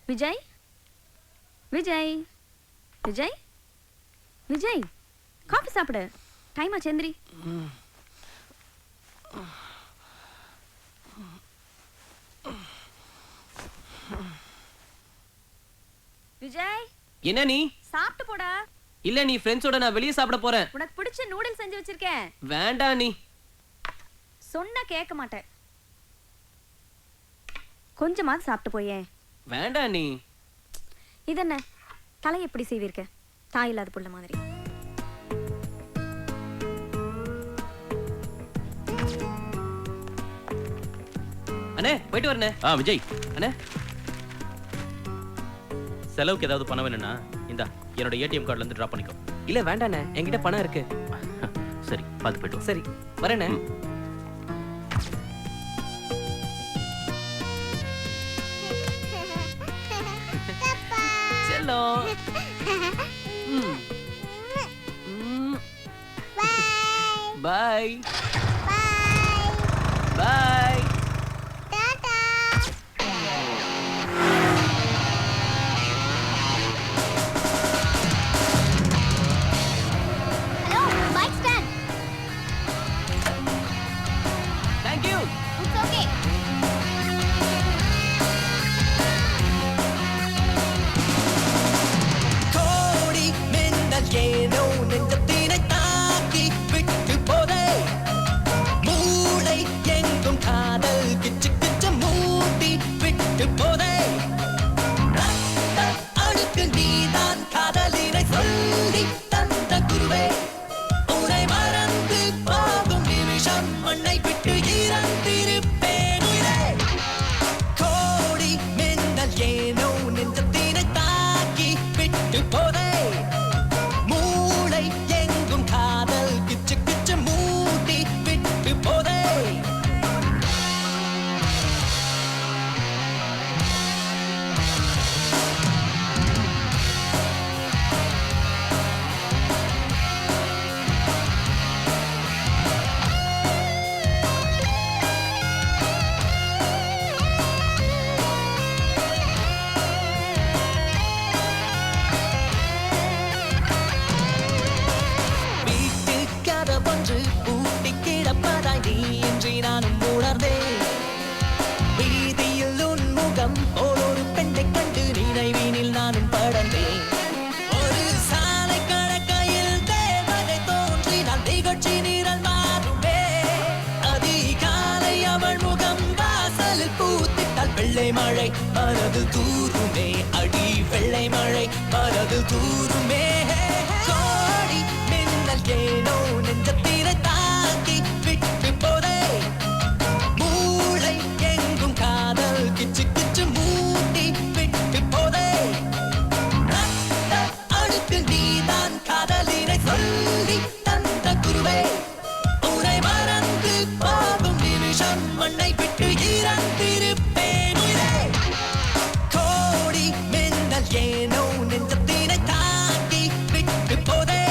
Vijay Vijay Vijay Vijay coffee சாப்பிடு. Time ஆச்சு, எந்திரி. விஜய், என்ன நீ சாப்பிட்டு போடா. இல்ல நீ ஃப்ரெண்ட்ஸோட நான் வெளிய சாப்பிட போறேன். உனக்கு பிடிச்ச நூடுல்ஸ் செஞ்சு வச்சிருக்கேன். வேண்டாம் நீ சொன்னா கேட்க மாட்டேன். கொஞ்சமாவது சாப்பிட்டு போயே. வேண்டாம் நீ. இதென்ன தலை எப்படி செய்வீர்க்க? தாய் இல்லாத புள்ள மாதிரி. அண்ணே போயிட்டு வரனே. விஜய் அண்ணே, செலவுக்கு ஏதாவது பணம் வேணும்னா இந்த என்னோட ஏடிஎம் கார்டுல இருந்து டிராப் பண்ணிக்கோ. இல்ல வேண்டாண்ணே, என்கிட்ட பணம் இருக்கு. சரி, பார்த்து போயிட்டு வா. சரி வரேண்ணே. செல்லம். பாய் பாய். வெள்ளை மழை மனது தூருமே, அடி வெள்ளை மழை மனது தூருமே. கோடி மின்னல் ஏனோ நெஞ்சத்தினை தாக்கி விட்டு போதே, மூளை எங்கும் காதல் கிச்சு கிச்சு மூட்டி விட்டு போதே. அடுத்து நீதான் காதலினை சொல்லி தந்த குருவே, உனை மறந்து போகும் நிமிஷம் மண்ணை விட்டு இறந்திருப்பேன். ஏனோ நெஞ்சத்தினை தாக்கி விட்டு போதே,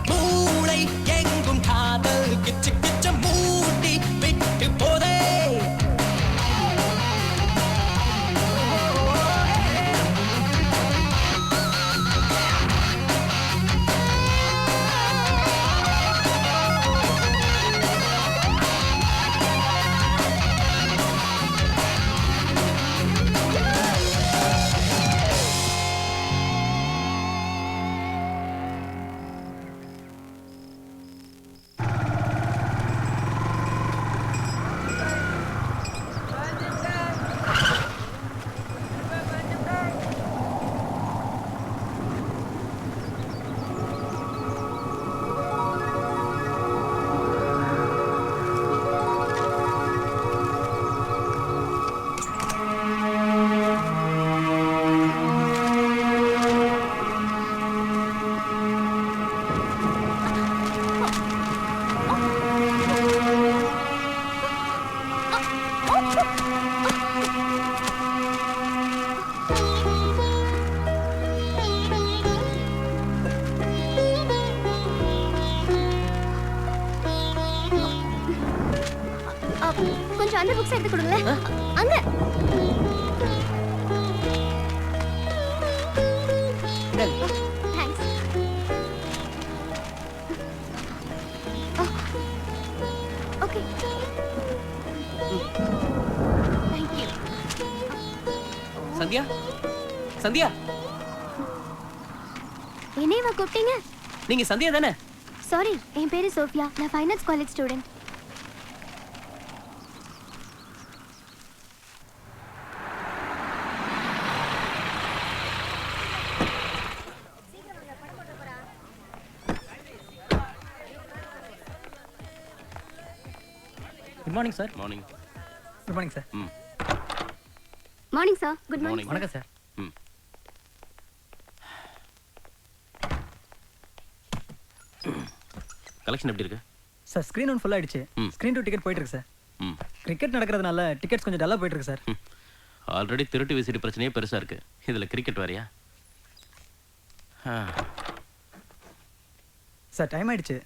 மூளை எங்கும் காதல் கிச்சு கிச்சு மூட்டி விட்டு போதே. கொஞ்சம் அந்த புக்ஸ் எடுத்து கொடுங்களேன். அங்க thanks. Okay thank you. Sandhya Sandhya என்னையவா கூப்பிட்டீங்க? நீங்க சந்தியா தானே? சாரி, என் பேரு சோஃபியா. நான் finance college student. Good morning sir. Morning. Good morning sir. ம். Morning sir. Good morning. Morning. வணக்கம் சார். ம். கலெக்ஷன் எப்படி இருக்கு? சார் ஸ்க்ரீன் ஒன் ஃபுல் ஆயிடுச்சு. ம். ஸ்க்ரீன் டூ டிக்கெட் போயிட்டு இருக்கு சார். ம். கிரிக்கெட் நடக்கிறதுனால டிக்கெட்ஸ் கொஞ்சம் டல்லா போயிட்டு இருக்கு சார். ஆல்ரெடி திருட்டு விசிறி பிரச்சனையே பெருசா இருக்கு. இதுல கிரிக்கெட் வேறயா? சார் டைம் ஆயிடுச்சு.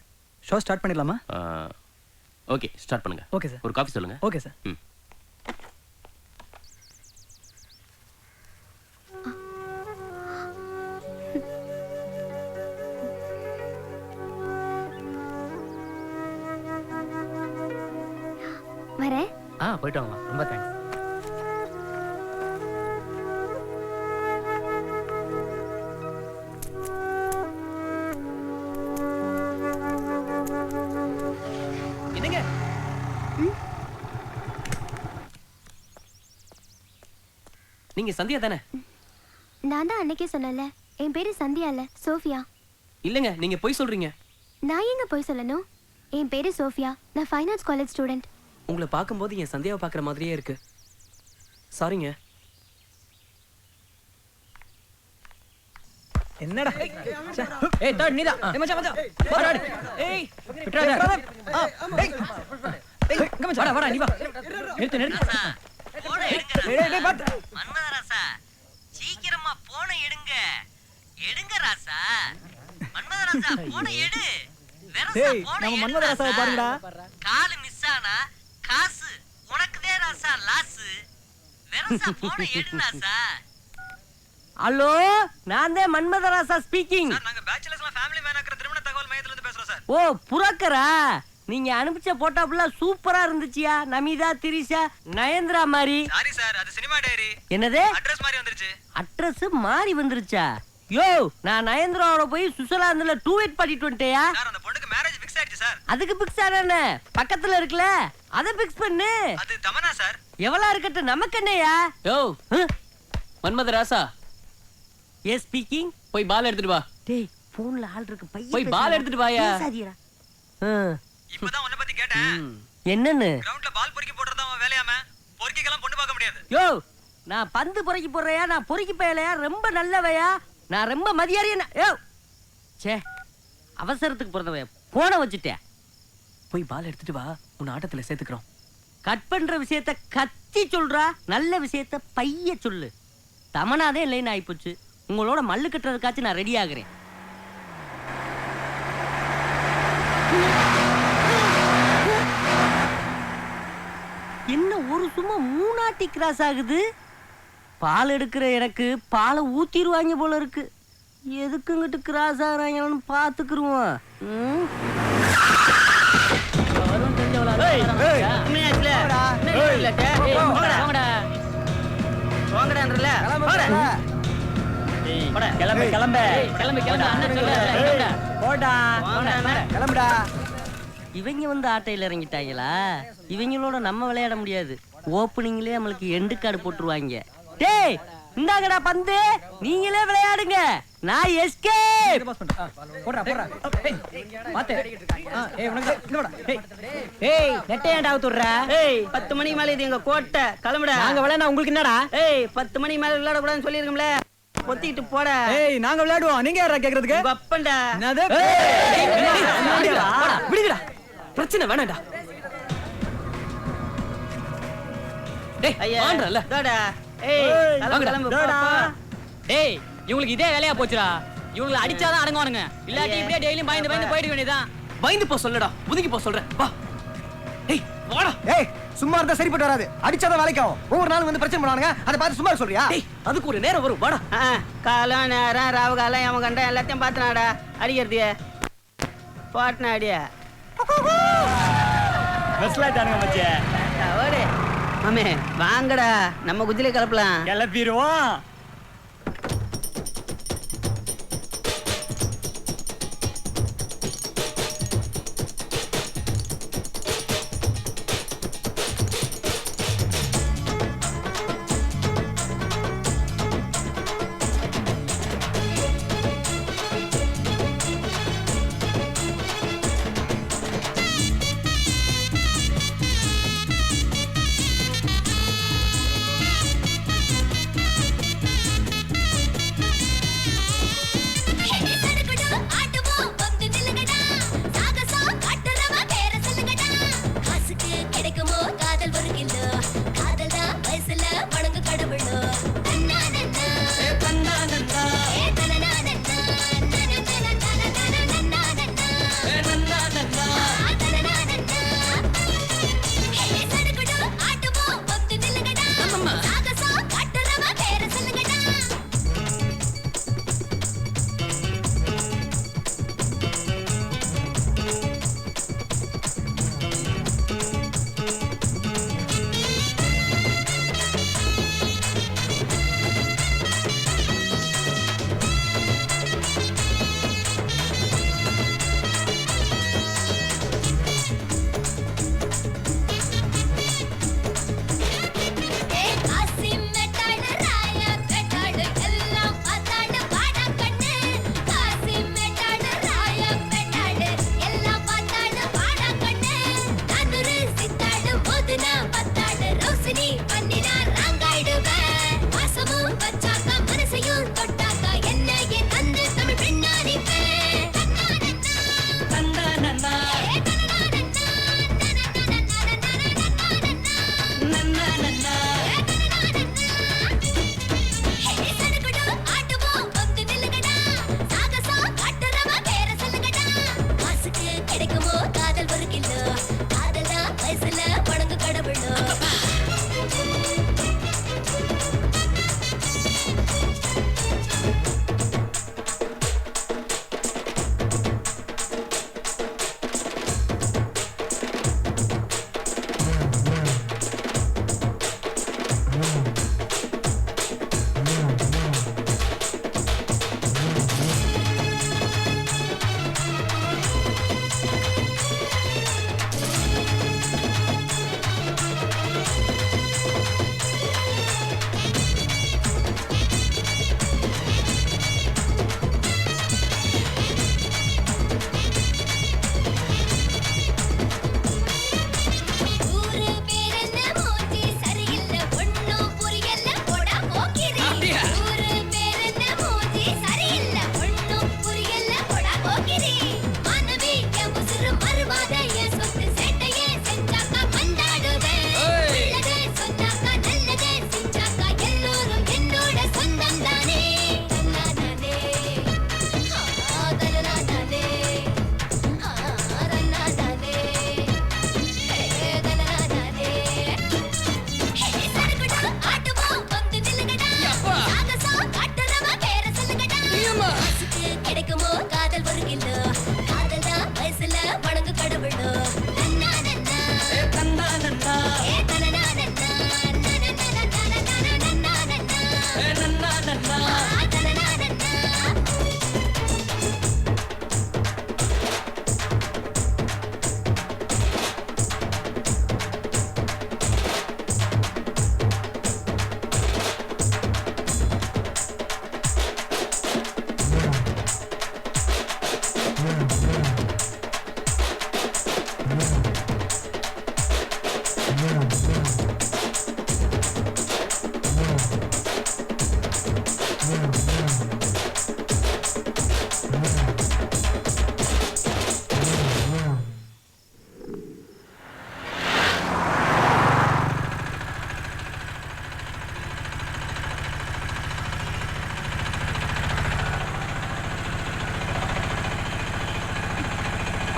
ஷோ ஸ்டார்ட் பண்ணிடலாமா? ஓகே, ஸ்டார்ட் பண்ணுங்க. Okay sir. ஒரு காஃபி சொல்லுங்க. Okay sir. ம். வரேன். போயிட்டு வாங்க. ரொம்ப தேங்க்ஸ். என்னங்க? நீங்க சந்தியா தானே? நான் தான் அன்னைக்கே சொன்னேன்ல, என் பேரு சந்தியா இல்ல, சோஃபியா. இல்லங்க, நீங்க பொய் சொல்றீங்க. நான் எங்க போய் சொல்லணும்? என் பேரு சோஃபியா. நான் ஃபைனான்ஸ் காலேஜ் ஸ்டூடெண்ட். உங்களை பார்க்கும்போது என் சந்தியாவை பார்க்குற மாதிரியே இருக்கு. சாரிங்க. என்னடா? ஏய் தட் நீடா. ஏய் மச்சான் மச்சான். போடா. ஏய், விட்றாத. ஏய். ஏய் இங்க மச்சான். வாடா நீ வா. நிறுத்து நிறுத்து. டேய் பாத்து. மன்மதராசா, சீக்கிரமா போன எடுங்க. எடுங்க ராசா. மன்மதராசா, போன எடு. டேய் நம்ம மன்மதராசாவை பாருங்கடா. கால் மிஸ் ஆனா காசு உனக்குதே ராசா லாஸ். வெரசா போன எடு ராசா. ஹலோ, நான் தான் மன்மதராசா ஸ்பீக்கிங். சார், நாங்க பேச்சுலர்ஸ்லாம் ஃபேமிலி மேன் ஆக்குற திருமண தகவல் மையத்துல இருந்து பேசுறோம் சார். ஓ புரோக்கரா? நீங்க அனுப்பிச்ச போட்டோப்புல சூப்பரா இருந்துச்சியா. நமிதா, திரிஷா, நயன்தரா மாதிரி. சாரி சார், அது சினிமா டைரி. என்னது? அட்ரஸ் மாதிரி வந்துருச்சு. அட்ரஸ் மாறி வந்துருச்சா? யோ, நான் நயன்தராவோட போய் சுவிட்சர்லாந்துல டூவேட் பண்ணிட்டு வந்துட்டேயா. சார், அந்த பொண்ணுக்கு மேரேஜ் ஃபிக்ஸ் ஆயிடுச்சு சார். அதுக்கு பிக்ஸ் ஆனே பக்கத்துல இருக்குல்ல, அத பிக்ஸ் பண்ணு. அது தமனா சார். எவ்வளவு இருக்கட்டும், நமக்கு என்னையா? யோ மன்மதராசா, எஸ் ஸ்பீக்கிங். போய் பால் எடுத்துட்டு வா. டேய் போன்ல ஆள் இருக்கு, போய் பால் எடுத்துட்டு வாயா. பேசாதீடா. இப்பதான் உன்னை பத்தி கேட்டேன். என்னன்னு? கிரவுண்ட்ல பால் பொறுக்கி போடுறதா அவன் வேலையாம. பொறுக்கிக்கலாம் பொண்ணு பார்க்க முடியாது. யோ, நான் பந்து பொறுக்கி போடுறையா? நான் பொறுக்கி பயலையா? ரொம்ப நல்லவையா? நான் ரொம்ப மதியாரியா? யோ சே, அவசரத்துக்கு பிறந்தவையா, போன வச்சுட்டேன். போய் பால் எடுத்துட்டு வா, உன்னை ஆட்டத்துல சேர்த்துக்கிறோம். கட் பண்ற விஷயத்த கத்தி சொல்றா, நல்ல விஷயத்த பைய சொல்லு. தமனாதே இல்லைன்னு ஆயிப்போச்சு. உங்களோட மல்லு கட்டுறதுக்காச்சும் நான் ரெடி ஆகுறேன். என்ன ஒரு சும்மா மூணாட்டி கிராஸ் ஆகுது? பால் எடுக்கிற எனக்கு பாலை ஊத்திடுவாங்க போல இருக்கு. எதுக்குங்கிட்டு கிராஸ் ஆகுறாங்கன்னு பாத்துக்குருவோம். இவங்க வந்து ஆட்டையில இறங்கிட்டாங்களா? இவங்களோட நம்ம விளையாட முடியாது. ஓப்பனிங்லயே நம்மளுக்கு எண்டு கார்டு போட்டுருவாங்க. டேய் இந்தாங்கடா பந்து, நீங்களே விளையாடுங்க. நான் எஸ்கேப். போடா போடா. ஏய் பாத்து. ஏய் உனக்கு இங்க வாடா. ஏய் நெட்டையாண்டா அவுத்துறா. ஏய் 10 மணிக்கு மேல இது எங்க கோட்டை, கிளம்புடா. நாங்க விளையாண்டா உங்களுக்கு என்னடா? ஏய் 10 மணிக்கு மேல விளையாட கூடாதுன்னு சொல்லிருக்கோம்ல. பொத்திட்டு போடா. ஏய் நாங்க விளையாடுவோம், நீங்க யாரா கேக்குறதுக்கு? உங்க அப்பன்டா. என்னது? விடுங்கடா, பிரச்சனை வேணாம்டா. டேய் ஐயா வாங்கடா. டோடா. ஏய் கிளம்பு கிளம்பு போடா. டேய் இவங்களுக்கு இதே வேலையா போச்சுடா. இவங்களை அடிச்சாதான் அடங்குவானுங்க, இல்லாட்டி இப்படியே டெய்லியும் பயந்து பயந்து போயிட வேண்டியதான். பயந்து போ சொல்லடா, ஒதுங்கி போ சொல்றேன். வா. டேய் வாடா. ஏய் சும்மா இருந்தா சரிப்பட்டு வராது. அடிச்சாதான் வேலைக்காகும். ஒவ்வொரு நாளும் வந்து பிரச்சனை பண்ணுவானுங்க. அதை பார்த்து சும்மா சொல்றியா? டேய் அதுக்கு ஒரு நேரம் வரும் வாடா. காலம் நேரம் ராவு காலம் எவன் கண்ட எல்லாத்தையும் பார்த்துனாடா அடிக்கிறதையே பாட்டினா அடியா ஓடு மாமே வாங்கடா நம்ம குஜிலே கலப்பலாம் கிளப்பிடுவோம்.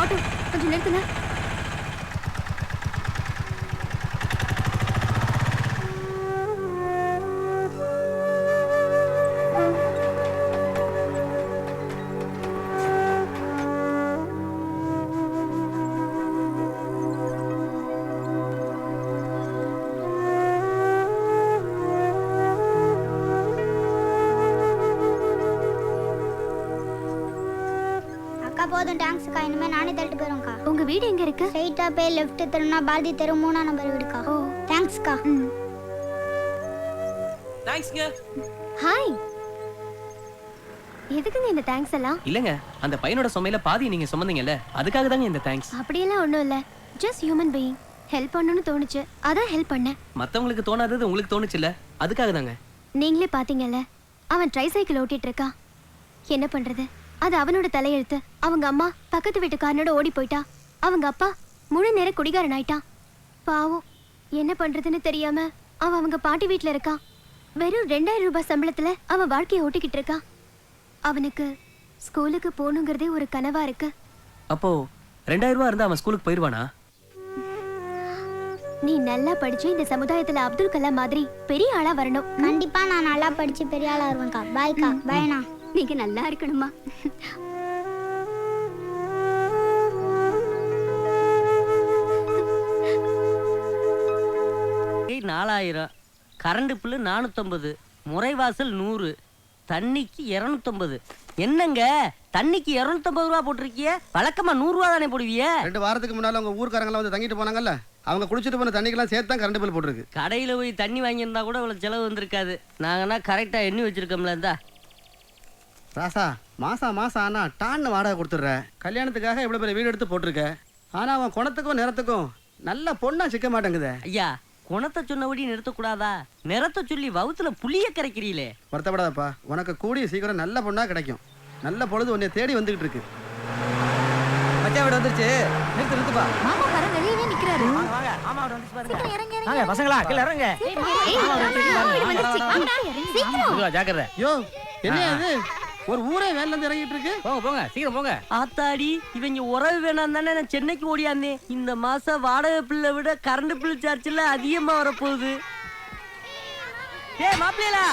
ஆட்டோ கொஞ்சம் நிறுத்துங்க. போதும் தேங்க்ஸ்க்கா. இனிமே நானே தள்ளிட்டு போயிடும்க்கா. உங்க வீடு எங்க இருக்கு? ஸ்ட்ரைட்டா போய் லெஃப்ட் திரும்பினா பாரதி தெரு 3ஆம் நம்பர் வீடுக்கா. ஓ தேங்க்ஸ்க்கா. தேங்க்ஸ்ங்க. ஹாய். எதுக்குங்க இந்த தேங்க்ஸ் எல்லாம்? இல்லங்க, அந்த பையனோட சுமையில பாதி நீங்க சுமந்தீங்கல்ல, அதுக்காக தாங்க இந்த தேங்க்ஸ். அப்படியெல்லாம் ஒண்ணும் இல்ல. Just human being. ஹெல்ப் பண்ணணும்னு தோணுச்சு, அதான் ஹெல்ப் பண்ணேன். மத்தவங்களுக்கு தோணாதது உங்களுக்கு தோணுச்சுல்ல, அதுக்காக தாங்க. நீங்களே பாத்தீங்கல்ல, அவன் ட்ரைசைக்கிள் ஓட்டிட்டு இருக்கான். என்ன பண்றது, அது அவனோட தலையெழுத்து. அவங்க அம்மா பக்கத்து வீட்டுக்காரனோட ஓடி போயிட்டா. அவங்க அப்பா முழு நேர குடிகாரன் ஆயிட்டான். பாவம், என்ன பண்றதுன்னு தெரியாம அவன் அவங்க பாட்டி வீட்டுல இருக்கான். வெறும் 2000 ரூபாய் சம்பளத்துல அவன் வாழ்க்கையை ஓட்டிக்கிட்டு இருக்கான். அவனுக்கு ஸ்கூலுக்கு போகணுங்கிறதே ஒரு கனவா இருக்கு. அப்போ 2000 ரூபாய் இருந்தா அவன் ஸ்கூலுக்கு போயிருவானா? நீ நல்லா படிச்சு இந்த சமுதாயத்துல அப்துல் கலாம் மாதிரி பெரிய ஆளா வரணும். கண்டிப்பா நான் நல்லா படிச்சு பெரிய ஆளா வருவேன்க்கா. பாய்க்கா. பாய்ண்ணா. நீங்க நல்லா இருக்கணுமா? ஏய், 4000, கரண்ட் பில்லு 450, முறைவாசல் 100, தண்ணிக்கு 250. என்னங்க தண்ணிக்கு 250 ரூபா போட்டிருக்கிய? வழக்கமா 100 ரூபா தானே போடுவிய? 2 வாரத்துக்கு முன்னால உங்க ஊர்க்காரங்களாம் வந்து தங்கிட்டு போனாங்கல்ல, அவங்க குடிச்சிட்டு போன தண்ணிக்கெல்லாம் சேர்த்து தான் கரண்ட் பில் போட்டுருக்கு. கடையில போய் தண்ணி வாங்கியிருந்தா கூட இவ்வளவு செலவு வந்திருக்காது. நாங்கன்னா கரெக்டா எண்ணி வச்சிருக்கோம்ல. இந்தா ராசா, மாசம் ஆனா டான்னு வாடகை கொடுத்துட்ற. கல்யாணத்துக்காக இவ்வளவு பெரிய வீடு எடுத்து போட்டிருக்க. ஆனா அவன் குணத்துக்கும் நிறத்துக்கும் நல்ல பொண்ணா சிக்க மாட்டேங்குதே. ஐயா, குணத்தை சொன்னபடி நிறுத்தக்கூடாதா? நிறத்தை சொல்லி வவுத்துல புளிய கரைக்கிறீங்களே. வருத்தப்படாதப்பா, உனக்கு கூடிய சீக்கிரம் நல்ல பொண்ணா கிடைக்கும். நல்ல பொழுது உன்னை தேடி வந்துகிட்டு இருக்கு. மச்சான் வீடு வந்துருச்சு. நிறுத்துப்பா. மாமா வர வெளியவே நிக்கிறாரு. வாங்க. மாமா வீடு வந்துச்சு பாருங்க. சீக்கிரம் இறங்க இறங்க. வாங்க பசங்களா, கீழ இறங்க. ஜாக்கிரதை. யோ, என்ன இது? ஒரு ஊரே வேலைல இருந்து இறங்கிட்டு இருக்கு. போங்க சீக்கிரம் போங்க. ஆத்தாடி, இவங்க உறவு வேணாம் தானே நான் சென்னைக்கு ஓடியாந்தேன். இந்த மாசம் வாடகை பில்லை விட கரண்ட் பில் சார்ஜ்ல அதிகமா வரப்போகுது. ஏய் மாப்பிள்ளையா,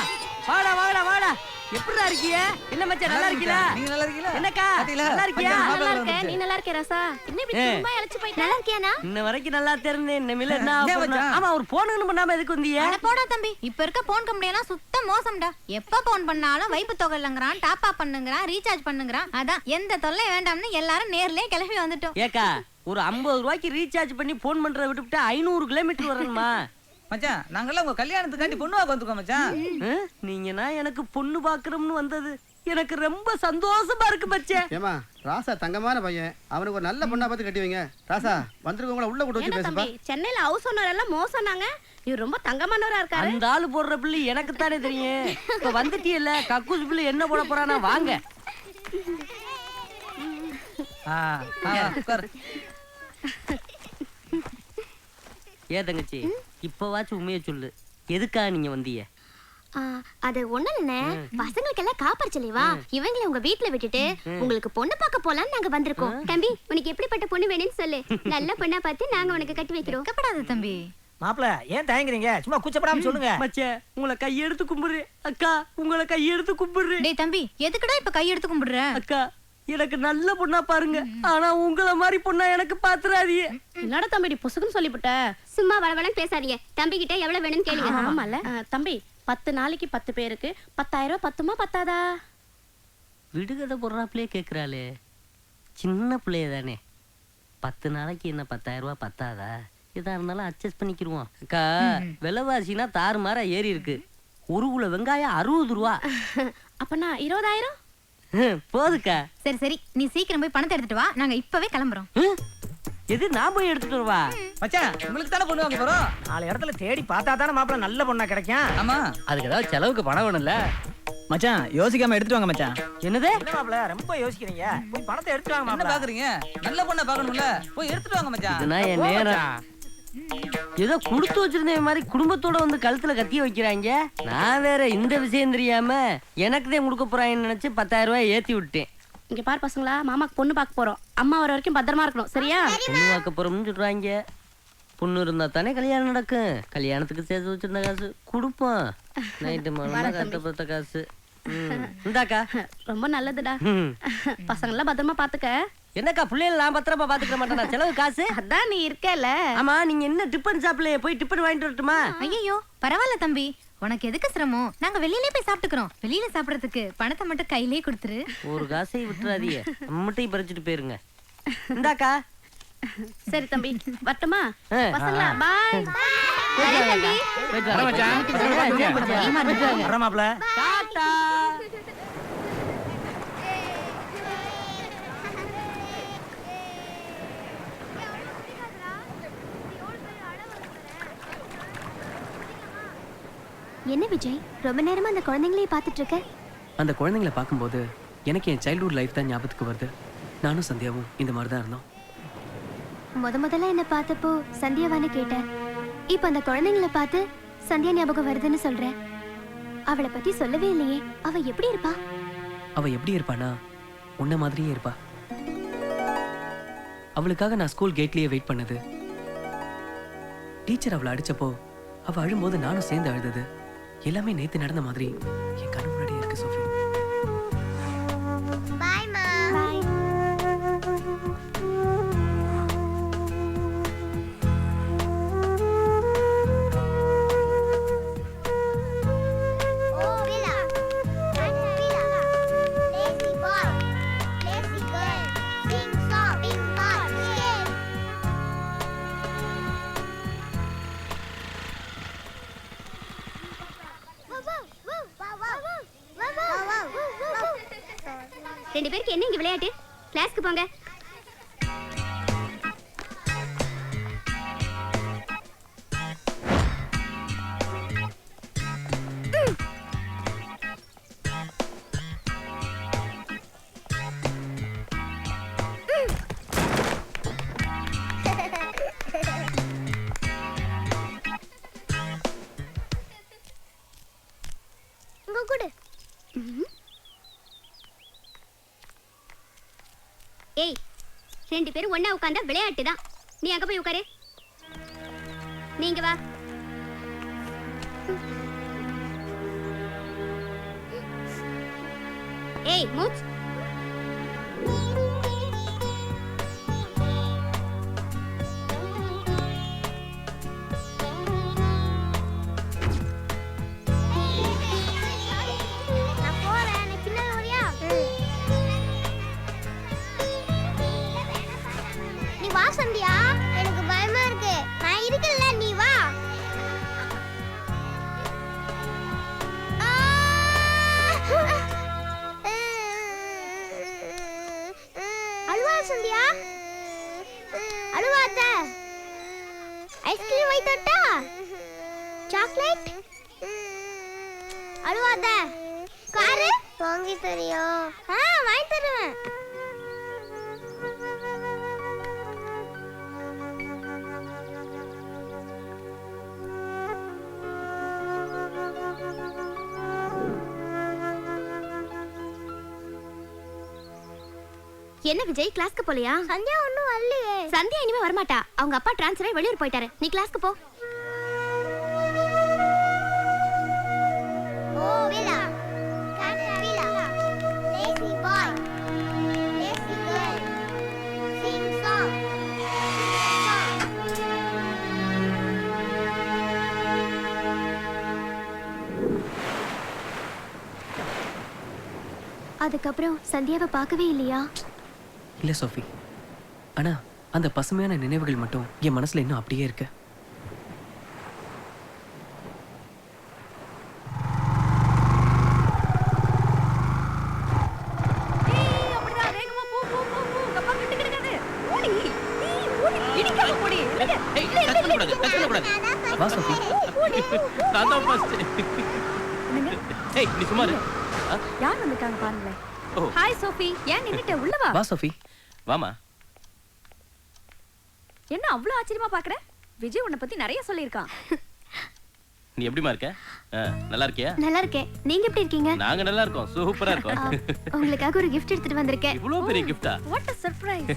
வாடா. எப்படிடா இருக்கீங்க? என்ன மச்சான், நல்லா இருக்கீங்களா? நீங்க நல்லா இருக்கீங்களா? என்னக்கா நல்லா இருக்கியா? நல்லா இருக்கேன். நீ நல்லா இருக்கியா ராசா? என்ன இப்படி சும்மா இழைச்சு போயிட்ட? நல்லா இருக்கியானா? இன்ன வரைக்கும் நல்லா தெரிந்தேன். இனிமேல என்ன ஏன் ஆகணும்? மச்சான்? ஆமா, ஒரு போன் பண்ணாம எதுக்கு வந்தீங்க? அட போடா தம்பி, இப்ப இருக்க போன் கம்பெனி எல்லாம் சுத்த மோசம்டா. எப்ப போன் பண்ணாலும் வைப்பு தொகை இல்லங்கறான், டாப் அப் பண்ணுங்கறான், ரீசார்ஜ் பண்ணுங்கறான். அதான் எந்த தொல்லை வேண்டாம்னு எல்லாரும் நேர்லயே கிளம்பி வந்துட்டோம். ஏக்கா, ஒரு 50 ரூபாய்க்கு ரீசார்ஜ் பண்ணி போன் பண்றத விட்டுவிட்டு 500 கிலோமீட்டர் வரணுமா? மச்சான், நாங்கெல்லாம் உங்க கல்யாணத்துக்காண்டி பொண்ணு வாங்க வந்துருக்கோம் மச்சான். நீங்கன்னா எனக்கு பொண்ணு பாக்குறோம்னு வந்தது எனக்கு ரொம்ப சந்தோஷமா இருக்கு மச்சான். ஏமா, ராசா தங்கமான பையன், அவனுக்கு ஒரு நல்ல பொண்ணா பார்த்து கட்டி வைங்க. ராசா, வந்திருக்கவங்கள உள்ள கூட்டு வச்சு பேசுப்பா. சென்னையில ஹவுஸ் ஓனர் எல்லாம் மோசம்னாங்க. இவர் ரொம்ப தங்கமானவரா இருக்காரு. அந்த ஆளு போடுற பிள்ளை எனக்கு தானே தெரியும். இப்ப வந்துட்டீல்ல, கக்கூஸ் பிள்ளை என்ன போட போறானா? வாங்க. உட்காரு. ஏ தங்கச்சி, இப்பவாச்சும் உண்மையை சொல்லு, எதுக்காக நீங்க வந்தீங்க? அது ஒண்ணும் இல்ல, பசங்களுக்கெல்லாம் காப்பரிச்சலைவா, இவங்களை உங்க வீட்டுல விட்டுட்டு உங்களுக்கு பொண்ணு பார்க்க போலான்னு நாங்க வந்திருக்கோம். தம்பி, உனக்கு எப்படிப்பட்ட பொண்ணு வேணும்னு சொல்லு, நல்ல பொண்ணா பார்த்து நாங்க உனக்கு கட்டி வைக்கிறோம். கப்படாத தம்பி. மாப்பிள, ஏன் தயங்குறீங்க? சும்மா கூச்சப்படாம சொல்லுங்க. மச்சே, உங்களை கையெடுத்து கும்பிடுறேன். அக்கா, உங்களை கையெடுத்து கும்பிடுறேன். டேய் தம்பி, எதுக்குடா இப்ப கை எடுத்து கும்பிடுற? அக்கா, எனக்கு நல்ல பொண்ணா பாருங்க. ஆனா உங்களை மாதிரி பொண்ணா எனக்கு பாத்துறாதீங்க. என்னடா தம்பி பொசுக்குன்னு சொல்லிவிட்ட? சும்மா வளவளன்னு பேசாதீங்க. தம்பி கிட்ட எவ்வளவு வேணும்னு கேளுங்க. ஆமால தம்பி, 10 நாளைக்கு 10 பேருக்கு 10,000 ரூபாய் பத்துமா பத்தாதா? விடுகதை போடுறாப்லயே கேக்குறாளே, சின்ன பிள்ளைய தானே. 10 நாளைக்கு என்ன 10,000 ரூபாய் பத்தாதா? எதா இருந்தாலும் அட்ஜஸ்ட் பண்ணிக்கிருவோம். அக்கா, விலைவாசினா தாறுமாறா ஏறி இருக்கு. 1 கிலோ வெங்காயம் 60 ரூபா. அப்பனா 20,000 போதுக்கா. சரி நீ சீக்கிரம் போய் பணத்தை எடுத்துட்டு வா, நாங்க இப்பவே கிளம்புறோம். எது, நான் போய் எடுத்துட்டு வரவா? மச்சான், உங்களுக்கு தானே பொண்ணு வாங்க போறோம். 4 இடத்துல தேடி பார்த்தா தானே மாப்பிள நல்ல பொண்ணா கிடைக்கும். ஆமா, அதுக்கு ஏதாவது செலவுக்கு பணம் வேணும்ல மச்சான். யோசிக்காம எடுத்துட்டு வாங்க மச்சான். என்னது? என்ன மாப்பிள ரொம்ப யோசிக்கிறீங்க? போய் பணத்தை எடுத்துட்டு வாங்க மாப்பிள. என்ன பாக்குறீங்க? நல்ல பொண்ணா பார்க்கணும்ல, போய் எடுத்துட்டு வாங்க மச்சான். இதுனா என் நேரம். ஏதோ கொடுத்து வச்சிருந்த மாதிரி குடும்பத்தோட வந்து கழுத்துல கத்திய வைக்கிறாங்க. நான் வேற இந்த விஷயம் தெரியாம எனக்குதான் கொடுக்க போறாங்கன்னு நினைச்சு 10,000 ரூபாய் ஏத்தி விட்டேன். இங்க பாரு பசங்களா, மாமாக்கு பொண்ணு பார்க்க போறோம். அம்மா வர வரைக்கும் பத்திரமா இருக்கணும், சரியா? பொண்ணு பார்க்க போறோம்னு சொல்றாங்க. பொண்ணு இருந்தா தானே கல்யாணம் நடக்கும். கல்யாணத்துக்கு சேர்த்து வச்சிருந்த காசு கொடுப்போம். நைட்டு மாலை கட்டப்பட்ட காசு. இந்தாக்கா. ரொம்ப நல்லதுடா. பசங்க எல்லாம் பத்திரமா பாத்துக்க. என்னக்கா, பிள்ளைகள் நான் பத்திரமா பாத்துக்க மாட்டேனா? செலவு காசு அதான் நீ இருக்கல. ஆமா, நீங்க என்ன டிபன் ஷாப்ல போய் டிபன் வாங்கிட்டு வரட்டுமா? ஐயோ பரவாயில்ல தம்பி, உனக்கு எதுக்கு சிரமம்? நாங்க வெளியிலே போய் சாப்பிட்டுக்கிறோம். வெளியில சாப்பிடறதுக்கு பணத்தை மட்டும் கையிலே கொடுத்துரு. ஒரு காசை விட்டுறாதீங்க, நம்மட்டையும் பறிச்சுட்டு போயிருங்க. இந்தாக்கா. சரி தம்பி, வரட்டுமா? ஆ. பசங்களா பாய். வர மாப்ள. டாடா. என்ன விஜய், ரொம்ப நேரமா அந்த குழந்தைங்களே பார்த்துட்டு இருக்க? அந்த குழந்தைங்களை பார்க்கும்போது எனக்கு என் சைல்ட்ஹுட் லைஃப் தான் ஞாபகத்துக்கு வருது. நானும் சந்தியாவும் இந்த மாதிரி தான் இருந்தோம். முதல்ல என்ன பார்த்தப்போ சந்தியாவான்னு கேட்டேன். இப்ப அந்த குழந்தைங்கள பார்த்து சந்தியா ஞாபகம் வருதுன்னு சொல்ற. அவளை பத்தி சொல்லவே இல்லையே. அவ எப்படி இருப்பா? அவ எப்படி இருப்பானா, உன்ன மாதிரியே இருப்பா. அவளுக்காக நான் ஸ்கூல் கேட்லயே வெயிட் பண்ணது, டீச்சர் அவளை அடிச்சப்போ அவ அழும்போது நானும் சேர்ந்து அழுதது, எல்லாமே நேத்து நடந்த மாதிரி என் கண்ணு முன்னாடியே இருக்கு சோஃபி. பாய் மா. பாய். ஓ விலா. விலா. Lazy boy. Lazy girl. Sing song. Bing bong. Yeah. ரெண்டு பேருக்கு என்ன இங்க விளையாட்டு? கிளாஸ்க்கு போங்க. இங்க கொடு. ஏய், ரெண்டு பேரும் ஒண்ணா உட்கார்ந்தா விளையாட்டு தான். நீ அங்க போய் உட்காரு. நீங்க வா. ஏய் மூச். நான் போறேன். நீ பின்னாடி வரியா? நீ வா சந்தியா. எனக்கு பயமா இருக்கு. நான் இருக்கல, நீ வா. அழுவா சந்தியா. அழுவாத. ஐஸ்கிரீம் வாங்கி தரட்டா? சாக்லேட்? அழுவாத. காரு வாங்கி தரியா? வாங்கி தருவேன். என்ன விஜய், கிளாஸ்க்கு போலையா? சந்தியா ஒண்ணும் வரலையே. சந்தியா இனிமே வரமாட்டா. அவங்க அப்பா டிரான்ஸ்ஃபர் ஆகி வெளியூர் போயிட்டாரு. நீ கிளாஸ்க்கு போ. ஓ விலா. விலா. Lazy boy. Lazy girl. Sing song. அதுக்கப்புறம் சந்தியாவை பார்க்கவே இல்லையா? இல்ல சோஃபி, ஆனா அந்த பசுமையான நினைவுகள் மட்டும் என் மனசுல இன்னும் அப்படியே இருக்கு. வா சோஃபி. நான் தான் first. ஏய், நீ சும்மா இரு. யார் வந்திருக்காங்க பாருங்களேன். ஓ. ஹாய் சோஃபி, ஏன் நின்னுட்ட? உள்ள வா. வா சோஃபி. வாமா. என்ன அவ்வளவு ஆச்சரியமா பாக்குற? விஜய் உன்னை பத்தி நிறைய சொல்லியிருக்கான். நீ எப்படிமா இருக்க? நல்லா இருக்கியா? நல்லா இருக்கேன். நீங்க எப்படி இருக்கீங்க? நாங்க நல்லா இருக்கோம், சூப்பரா இருக்கோம். உங்களுக்காக ஒரு gift எடுத்துட்டு வந்திருக்கேன். இவ்வளவு பெரிய கிஃப்டா? What a surprise.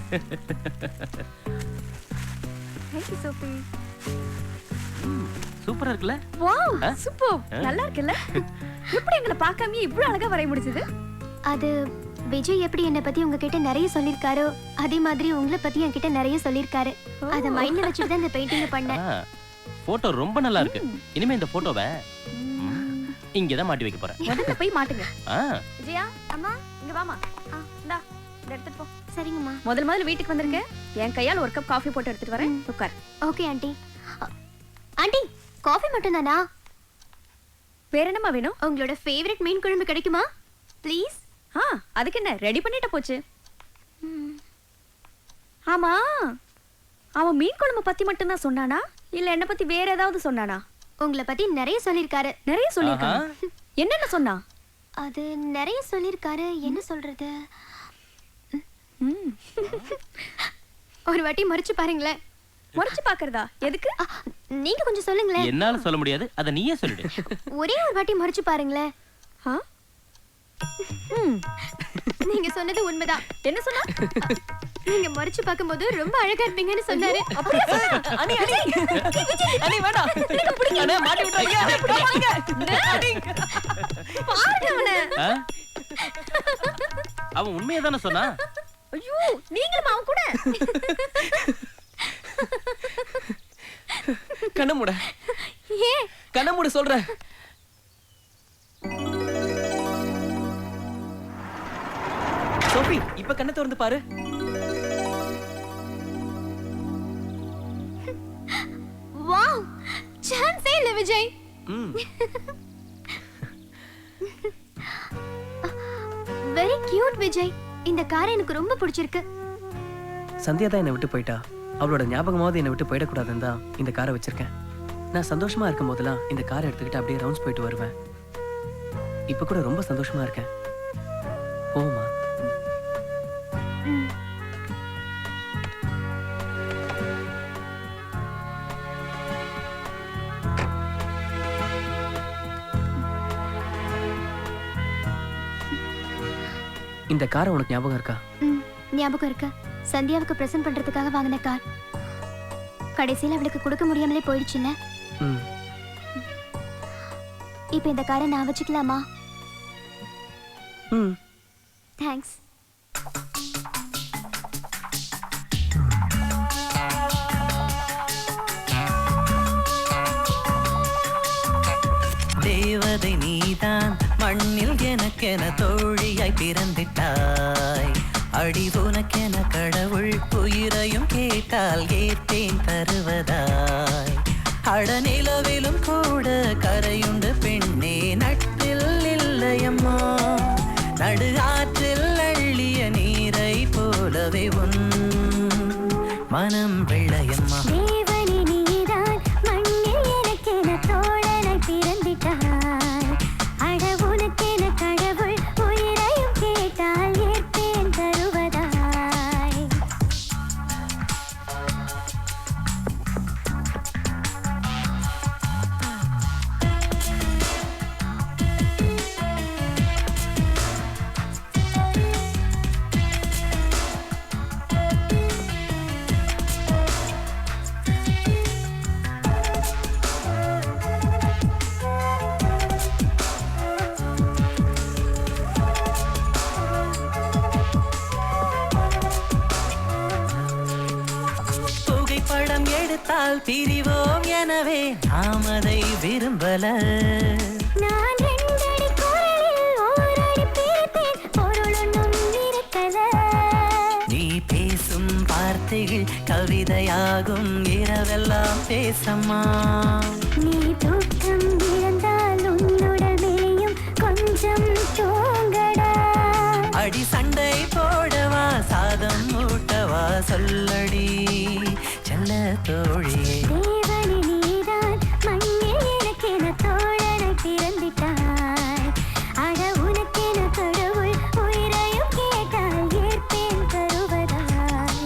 Thank you Sophie. சூப்பரா இருக்குல்ல? Wow, super. நல்லா இருக்குல்ல? எப்படி எங்களை பார்க்காம இவ்வளவு அழகா வரைய முடிச்சது? அது விஜய் எப்படி என்னை பத்தி உங்ககிட்ட நிறைய சொல்லிருக்காரோ அதே மாதிரி உங்களை பத்தி என்கிட்ட நிறைய சொல்லிருக்காரு. அத மைண்ட்ல வச்சுட்டு தான் இந்த பெயிண்டிங் பண்ணேன். போட்டோ ரொம்ப நல்லா இருக்கு. இனிமே இந்த போட்டோவை இங்கதான் மாட்டி வைக்க போறேன். முதல்ல போய் மாட்டுங்க. ஆ. விஜயா அம்மா இங்க வாமா. இந்தா இத எடுத்துட்டு போ. சரிங்கம்மா. முதல்ல வீட்டுக்கு வந்திருங்க. என் கையால் ஒரு கப் காஃபி போட்டு எடுத்துட்டு வரேன். உட்கார். Okay aunty. ஆண்டி காஃபி மட்டும் தானா? வேற என்னமா வேணும்? உங்களோட ஃபேவரட் மீன் குழம்பு கிடைக்குமா ப்ளீஸ்? அதுக்கு என்ன ரெடி பண்ணிட்ட போச்சு. ஆமா அவன் மீன் குழம்பு பத்தி மட்டும் தான் சொன்னானா இல்ல என்ன பத்தி வேற ஏதாவது சொன்னானா? உங்களை பத்தி நிறைய சொல்லிருக்காரு. நிறைய சொல்லிருக்காரு. என்னென்ன சொன்னா? அது நிறைய சொல்லிருக்காரு. என்ன சொல்றது? ஒரு வாட்டி மறைச்சு பாருங்களேன். மறைச்சு பாக்குறதா? எதுக்கு? நீங்க கொஞ்சம் சொல்லுங்களேன். என்னால சொல்ல முடியாது, அத நீயே சொல்லிடு. ஒரே ஒரு வாட்டி மறைச்சு பாருங்களேன். நீங்க சொன்னது உண்மைதான். என்ன சொன்னா? நீங்க மறைச்சு பாக்கும்போது ரொம்ப அழகா இருப்பீங்கன்னு சொன்னாரு. அண்ணி வேண்டாம். நீங்க பிடிங்க. அண்ணே மாட்டி விட்டுறாதீங்க. பாருங்க அவனை. அவன் உண்மையை தானே சொன்னா? ஐயோ நீங்களும் அவன் கூட. கண்ணமுட. ஏன் கண்ணமுட சொல்ற. சோஃபி இப்ப கண்ணை திறந்து பாரு. வாவ் சான்ஸே இல்ல விஜய். Very cute Vijay. இந்த கார் எனக்கு ரொம்ப பிடிச்சிருக்கு. சந்தியா தான் என்னை விட்டு போயிட்டா. அவளோட ஞாபகமாவது என்னை விட்டு போயிடக்கூடாதுன்னு தான் இந்த காரை வச்சிருக்கேன். நான் சந்தோஷமா இருக்கும் போதெல்லாம் இந்த காரை எடுத்துக்கிட்டு அப்படியே ரவுண்ட்ஸ் போயிட்டு வருவேன். இப்ப கூட ரொம்ப சந்தோஷமா இருக்கேன். போமா. இந்த காரை உனக்கு ஞாபகம் இருக்கா? ஞாபகம் இருக்கு. சந்தியாவுக்கு பிரசன்ட் பண்றதுக்காக வாங்கின கார். கடைசியில் அவளுக்கு கொடுக்க முடியாமலே போயிடுச்சுல்ல. இப்போ இந்த காரை நான் வச்சுக்கலாமா? தேங்க்ஸ். தேவதை நீதான் மண்ணில் எனக்கென தோழியாய் பிறந்திட்டாய். அடி உனக்கென கடவுள் உயிரையும் கேட்டால் ஏற்பேன் தருவதாய். அடநிலவிலும் கூட கரையுண்டு பெண்ணே நட்டில் இல்லையம்மா. நடு ஆற்றில் அள்ளிய நீரை போலவே உன் மனம் வெள்ளையம்மா. தேவனே நீதான் மண்ணில் எனக்கென தோழனாய் பிறந்திட்டாய். அட உனக்கென கடவுள் உயிரையும் கேட்டால் ஏற்பேன் தருவதாய். புகைப்படம் எடுத்தால் பிரிவோம் எனவே நாம் அதை விரும்பல. நான் ரெண்டடி குரலில் ஓரடி பேர்த்தேன் பொருளொன்னும் இருக்கல. நீ பேசும் வார்த்தைகள் கவிதையாகும் இரவெல்லாம் பேசம்மா. நீ தூக்கம் இழந்தால் உன்னுடல் மேயும் கொஞ்சம் தூங்கடா. அடி சண்டை போடவா சாதம் ஊட்டவா சொல்லடி செல்ல தோழியே. தேவனே நீதான் மண்ணில் எனக்கென தோழனாய் பிறந்திட்டாய். அட உனக்கென கடவுள் உயிரையும் கேட்டால் ஏற்பேன் தருவதாய்.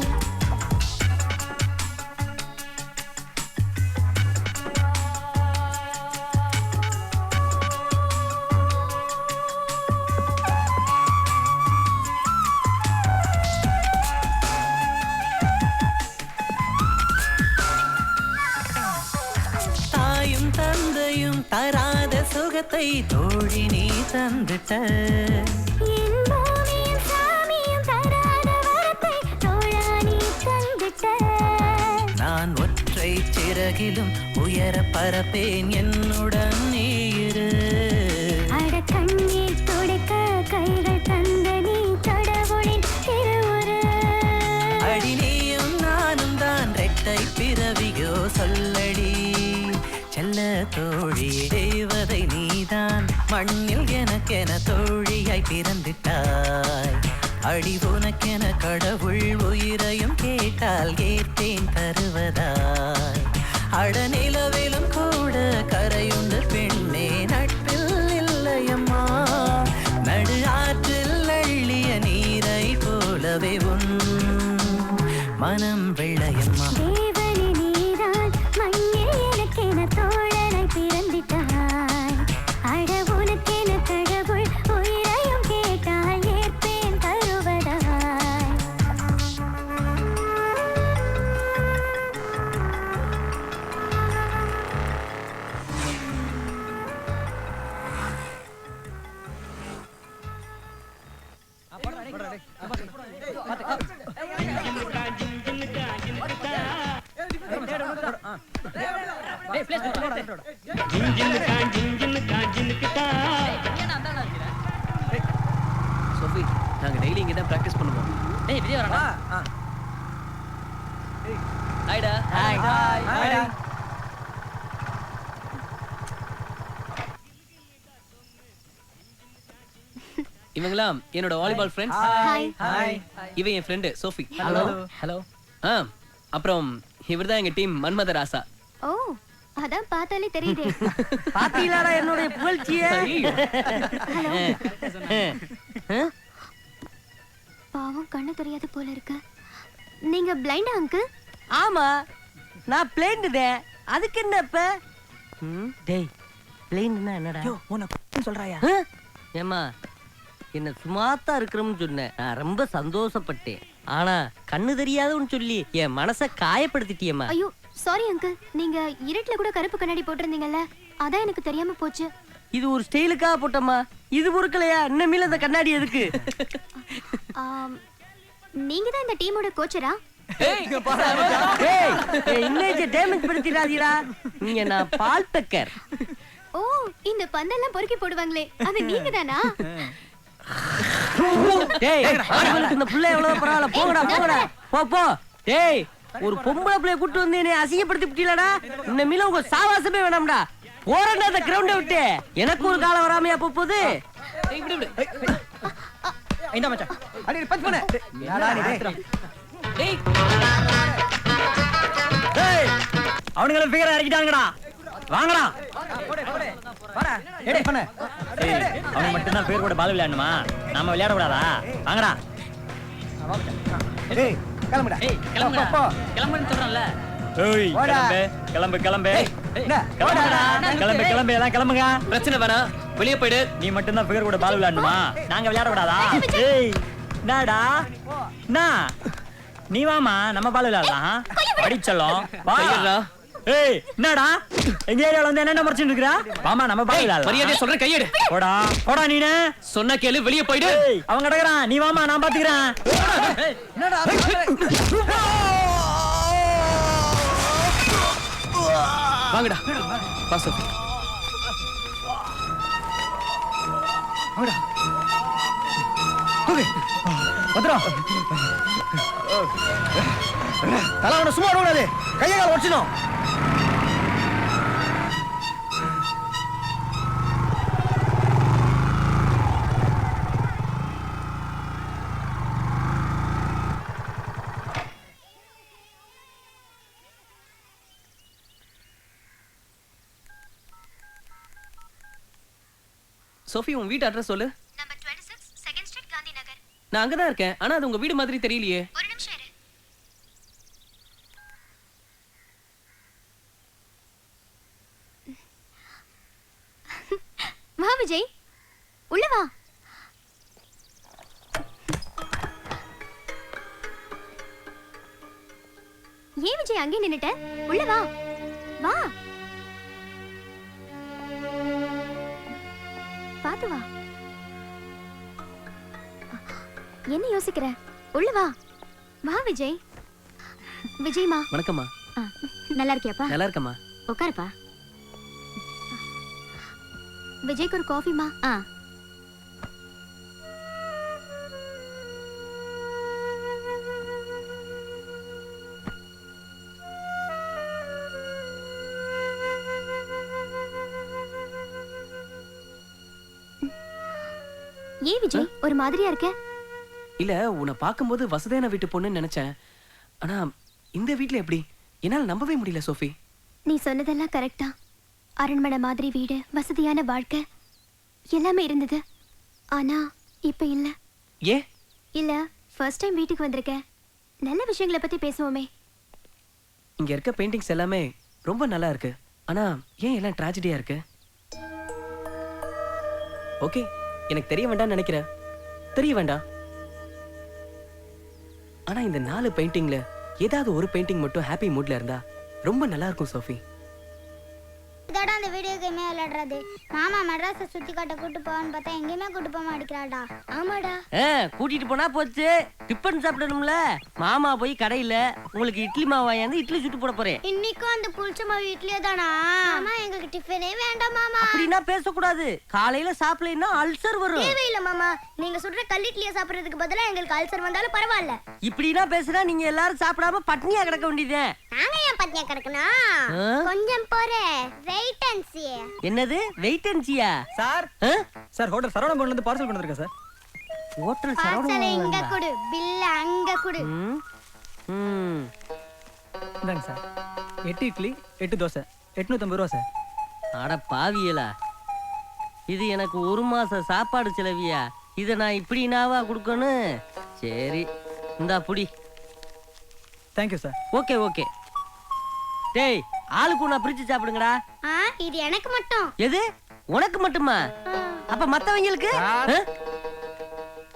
தாயும் தந்தையும் தராத சுகத்தை தோழி நீ தந்துட்ட. என் பூமியும் சாமியும் தராத வரத்தை தோழா நீ தந்திட்ட. நான் ஒற்றை சிறகிலும் உயர பரப்பேன் என்னுடன் நீ இரு. கண்ணீர் துடைக்க கைகள் தந்த நீ கடவுளின் திருவுரு. அடி நீயும் நானும் தான் ரெட்டை பிறவியோ சொல்லடி செல்ல தோழியே. தேவதை நீதான் மண்ணில் எனக்கென தோழியாய் பிறந்துட்டாய். அடி உனக்கென கடவுள் உயிரையும் கேட்டால் ஏற்றேன் தருவதாய். அடநிலவிலும் கூட கரையுண்டு பெண்ணே நட்பில் இல்லையம்மா. நடு ஆற்றில் அள்ளிய நீரை போலவே உன் மனம் வெள்ளையம்மா. தேவனே நீதான் மண்ணில் எனக்கென தோழனாய் பிறந்திட்டாய். அட உனக்கென கடவுள் உயிரையும் கேட்டால் ஏற்பேன் தருவதாய். சோஃபி, நாங்க டெய்லி இங்க தான் பிராக்டிஸ் பண்ணுவோம். டேய் விஜய் வரடா. ஹாய்டா. ஹாய். இவங்களாம் என்னோட வாலிபால் ஃப்ரெண்ட்ஸ். ஹாய். இவன் என் ஃப்ரெண்டு சோஃபி. ஹலோ. அப்புறம் இவர்தான் எங்க டீம் மன்மத ராசா. ஓ அதான் பார்த்தாலே தெரியுதே. பாத்தீங்களாடா என்னுடைய புகழ்ச்சிய. பாவம் கண்ணு தெரியாது போல இருக்கு. நீங்க பிளைண்டா அங்கிள்? ஆமா நான் பிளைண்டுதே. அதுக்கு என்ன இப்ப? டேய் பிளைண்ட்னா என்னடா? உன்னை சொல்றாயா? ஏமா என்ன சும்மாத்தான் இருக்கிறோம்னு சொன்னேன். நான் ரொம்ப சந்தோஷப்பட்டேன். ஆனா கண்ணு தெரியாதுன்னு சொல்லி என் மனசை காயப்படுத்திட்டியம்மா. ஐயோ சாரி அங்கிள். நீங்க இருட்டுல கூட கருப்பு கண்ணாடி போட்டிருந்தீங்கல்ல, அதான் எனக்கு தெரியாம போச்சு. இது ஒரு ஸ்டைலுக்காக போட்டம்மா. இது பொறுக்கலையா? இன்னமேல அந்த கண்ணாடி எதுக்கு? நீங்க தான் இந்த டீமோட கோச்சரா? Image damage படுத்திடாதீடா. நீங்க நான் பால் பெக்கர். ஓ இந்த பந்தெல்லாம் பொறுக்கி போடுவாங்களே அது நீங்க தானா? டேய் அவங்களுக்கு இந்த புள்ள எவ்வளவு பரவாயில்ல. போங்கடா போங்கடா போ போ. டேய் ஒரு பொம்பளை பிள்ளைய கூட்டு வந்து என்னை அசிங்கப்படுத்தி விட்டீங்களாடா. இன்னமேல உங்க சாவாசமே வேணாம்டா. போறேன்டா அந்த கிரவுண்டை விட்டு. எனக்கு ஒரு காலம் வராமையா போகுது. இந்த மச்சான் அடி பஞ்ச் பண்ணு. யாரா நீ? டேய் டேய் அவனுங்கள ஃபிகர் அடிக்கிட்டாங்கடா. வாங்கடா. வாடா. எடே பண்ணு. அவன் மட்டும் தான் பேர் கூட பால் விளையாடணுமா? நாம விளையாட கூடாதா? வாங்கடா. டேய் கிளம்புடா. ஏய் கிளம்புடா. கிளம்புன்னு சொல்றேன்ல. ஏய் கிளம்பு கிளம்பு. என்ன? கிளம்பு எல்லாம் கிளம்புங்க. பிரச்சனை வேணாம், வெளியே போயிடு. நீ மட்டும் தான் பேர் கூட பால் விளையாடணுமா? நாங்க விளையாட கூடாதா? ஏய் என்னடா? நீ வாமா நம்ம பால் விளையாடலாம். அடிச்சலாம். கையடா. ஏய் என்னடா? எங்க ஏரியால வந்து என்ன மறைச்சிட்டு இருக்கற? வாமா நம்ம பால் விளையாடலாம். மரியாதை சொல்றேன், கையெடு. போடா போடா நீனே. சொன்னா கேளு, வெளியே போயிடு. அவன் கடக்குறான். நீ வாமா நான் பாத்துக்கறேன். என்னடா? வாங்கடா. வா சோஃபி. வாங்கடா. ஓகே. வந்துரும். தலவன சும்மா ஓடாதே. கைய கால் ஒடிச்சணும். சோஃபி, உன் வீட்டு அட்ரஸ் சொல்லு. Number 26 second street Gandhi Nagar. நான் அங்கதான் இருக்கேன். ஆனா அது உங்க வீடு மாதிரி தெரியலையே. ஒரு நிமிஷம் இரு. வா விஜய், உள்ள வா. ஏன் விஜய் அங்கே நின்னுட்ட? உள்ள வா. வா. பாத்து வா. என்ன யோசிக்கிற? உள்ள வா. வா விஜய். விஜய்மா. வணக்கம்மா. நல்லா இருக்கியாப்பா? நல்லா இருக்கம்மா. உட்காருப்பா. விஜய்க்கு ஒரு காஃபிமா. ஏன் விஜய் ஒரு மாதிரியா இருக்க? இல்ல உன்னை பார்க்கும்போது வசதியான வீட்டு பொண்ணுன்னு நினைச்சேன். ஆனா இந்த வீட்ல எப்படி என்னால நம்பவே முடியல சோஃபி. நீ சொன்னதெல்லாம் கரெக்டா. அரண்மனை மாதிரி வீடு, வசதியான வாழ்க்கை எல்லாமே இருந்தது. ஆனா இப்ப இல்ல. ஏ இல்ல ஃபர்ஸ்ட் டைம் வீட்டுக்கு வந்திருக்க. நல்ல விஷயங்களை பத்தி பேசுவோமே. இங்க இருக்க பெயிண்டிங்ஸ் எல்லாமே ரொம்ப நல்லா இருக்கு. ஆனா ஏன் எல்லாம் ட்ராஜடியா இருக்கு? ஓகே, எனக்கு தெரிய வேண்டாம்னு நினைக்கிறேன். தெரிய வேண்டாம். ஆனா இந்த 4 பெயிண்டிங்ல ஏதாவது ஒரு பெயிண்டிங் மட்டும் ஹாப்பி மூட்ல இருந்தா ரொம்ப நல்லா இருக்கும் சோஃபி. இதோட அந்த வீடியோ கேமே விளையாடுறது. மாமா மெட்ராஸை சுத்தி காட்ட கூட்டு போவான்னு பார்த்தா எங்கேயுமே கூட்டு போக மாட்டேங்கிறாடா. ஆமாடா. கூட்டிட்டு போனா போச்சு. டிஃபன் சாப்பிடணும்ல. மாமா போய் கடையில உங்களுக்கு இட்லி மாவு வாங்கி இட்லி சுட்டு போட போறேன். இன்னைக்கும் அந்த புளிச்ச மாவு இட்லியே தானா? மாமா எங்களுக்கு டிஃபனே வேண்டாம் மாமா. அப்படின்னா பேசக்கூடாது. காலையில சாப்பிடலைன்னா அல்சர் வரும். தேவையில்லை மாமா. நீங்க சொல்ற கல் இட்லியை சாப்பிடுறதுக்கு பதிலா எங்களுக்கு அல்சர் வந்தாலும் பரவாயில்ல. இப்படின்னா பேசுனா நீங்க எல்லாரும் சாப்பிடாம பட்னியா கிடக்க வேண்டியதே. நாங்க ஏன் பட்னியா கிடக்கணும்? கொஞ்சம் போறே. Wait and see. என்னது wait and see? Sir sir hotel சரவணபவன்ல இருந்து பார்சல் கொண்டு வந்திருக்கேன் சார். ஹோட்டல் பார்சல் இங்க கொடு, பில் அங்க கொடு. இந்தாங்க சார். 8 இட்லி 8 தோசை 850 ரூபா சார். அட பாவியலா, இது எனக்கு 1 மாச சாப்பாடு செலவியா? இதை நான் இப்படினாவா கொடுக்கணும்? சரி இந்தா புடி. Thank you sir. Okay okay. டேய் ஆளுக்கு ஒண்ணா பிரிச்சு சாப்பிடுங்கடா. இது எனக்கு மட்டும். எது உனக்கு மட்டுமா? அப்ப மத்தவங்களுக்கு?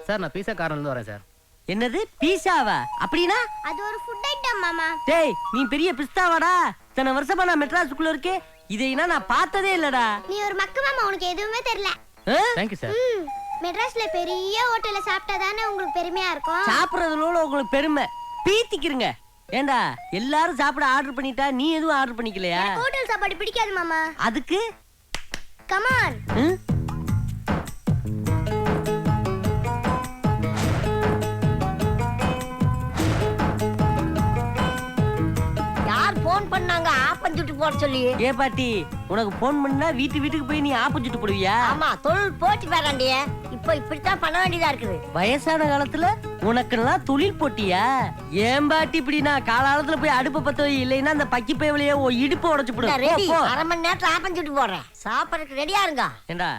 சார் நான் பீஸா கார்ல இருந்து வரேன் சார். என்னது பீஸாவா? அப்படினா அது ஒரு ஃபுட் ஐட்டம் மாமா. டேய் நீ பெரிய பிஸ்தாவாடா. இத்தனை வருஷமா நான் மெட்ராஸுக்குள்ள இருக்கே, இதைனா நான் பார்த்ததே இல்லடா. நீ ஒரு மக்கு மாமா, உனக்கு எதுவுமே தெரியல. Thank you sir. மெட்ராஸ்ல பெரிய ஹோட்டல்ல சாப்பிட்டா தானே உங்களுக்கு பெருமையா இருக்கும். சாப்பிடுறதுல உங்களுக்கு பெருமை பீத்திக்கிறங்க. ஏண்டா எல்லாரும் சாப்பிட ஆர்டர் பண்ணிட்டா நீ எதுவும் ஆர்டர் பண்ணிக்கலையா? ஹோட்டல் சாப்பாடு பிடிக்காது மாமா. அதுக்கு கம் ஆன். யார் போன் பண்ணாங்க ஆப்பம் சுட்டு போட சொல்லி? ஏ பாட்டி, உனக்கு போன் பண்ணா வீட்டுக்கு போய் நீ ஆப்பம் சுட்டு போடுவியா? ஆமா, தொழில் போட்டி வேறாண்டிய. இப்போ இப்படித்தான் பண்ண வேண்டியதா இருக்குது. வயசான காலத்துல உனக்கெல்லாம் தொழில் போட்டியா? ஏன் பாட்டி இப்படி நான் காலாலத்துல போய் அடுப்ப பத்த இல்லைன்னா அந்த பக்கி பேவலையே இடுப்பு உடைச்சு போடு. ரெடி, 1/2 மணி நேரத்துல ஆப்பம் சுட்டு போடுறேன். சாப்பிடறதுக்கு ரெடியா இருங்க. ஏண்டா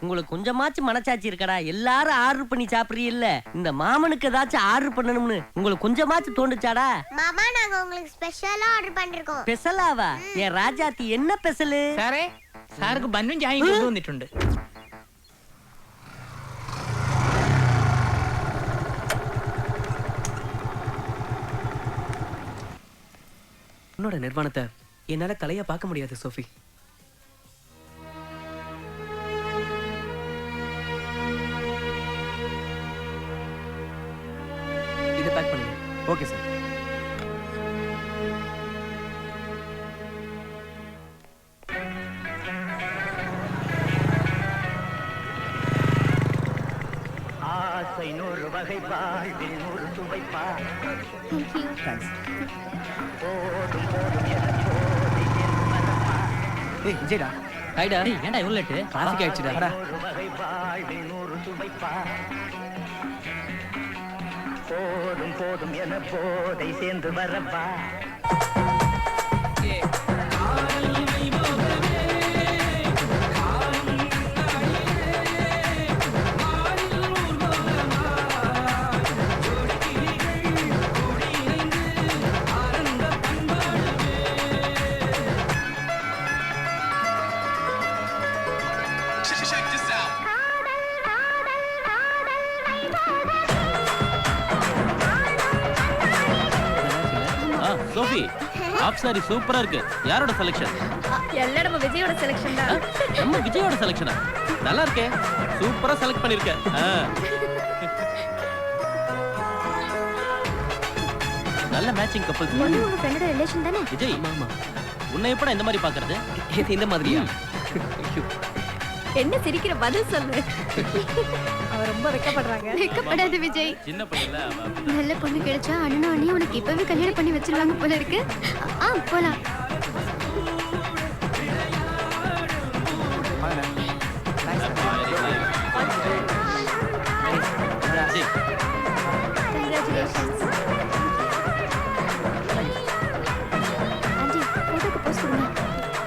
உங்களுக்கு கொஞ்சமாச்சும் மனசாட்சி இருக்கடா? எல்லாரும் ஆர்டர் பண்ணி சாப்பிடுறீ இல்ல, இந்த மாமனுக்கு ஏதாச்சும் ஆர்டர் பண்ணணும்னு உங்களுக்கு கொஞ்சமாச்சும் தோண்டுச்சாடா? மாமா நாங்க உங்களுக்கு ஸ்பெஷலா ஆர்டர் பண்ணிருக்கோம். ஸ்பெஷலாவா? ஏன் ராஜாத்தி என்ன ஸ்பெஷல்? സാറേ സാർക്ക് ബന്നും ചായയും കൊണ്ടുവന്നിട്ടുണ്ട്. உன்னோட நிர்வாணத்தை என்னால தலையா பார்க்க முடியாது சோஃபி. இதை பேக் பண்ணுங்க. Okay sir. ஆசை 100 வகை வாழ்வில் 100 சுவைப்பா. தேங்க்ஸ். போதும் போதும் என போதை என்பதப்பா. ஏய் விஜய்டா. ஹைடா. ஏய் ஏன்டா இவ்வளவு லேட்? டிராஃபிக் ஆயிடுச்சுடா. 100 வகை வாழ்வில் 100 சுவைப்பா. போதும் போதும் என போதை சேர்ந்து வரப்பா. சோஃபி ஆஃப் சாரி சூப்பரா இருக்கு. யாரோட செலக்ஷன்? எல்லாம் நம்ம விஜயோட செலக்ஷன் தான். நம்ம விஜயோட செலக்ஷனா? நல்லா இருக்கே, சூப்பரா செலக்ட் பண்ணிருக்க. நல்ல மேட்சிங் கப்பல்ஸ். நீ உங்க ஃப்ரெண்டோட ரிலேஷன் தானே? விஜய் ஆமா. உன்னை எப்படா இந்த மாதிரி பாக்குறது? இது இந்த மாதிரியா? என்ன சிரிக்கிற பதில் சொல்லு. அவ ரொம்ப வெக்கப்படுறாங்க. வெக்கப்படாத விஜய். சின்ன பையன்ல அவ அப்படிதான். நல்ல பொண்ணு கிடைச்சா அண்ணனும் அண்ணியும் உனக்கு இப்பவே கல்யாணம் பண்ணி வச்சிருவாங்க போல இருக்கு. போலாம். Congratulations. ஆண்டி, போட்டோக்கு போஸ்ட் கொடுங்க.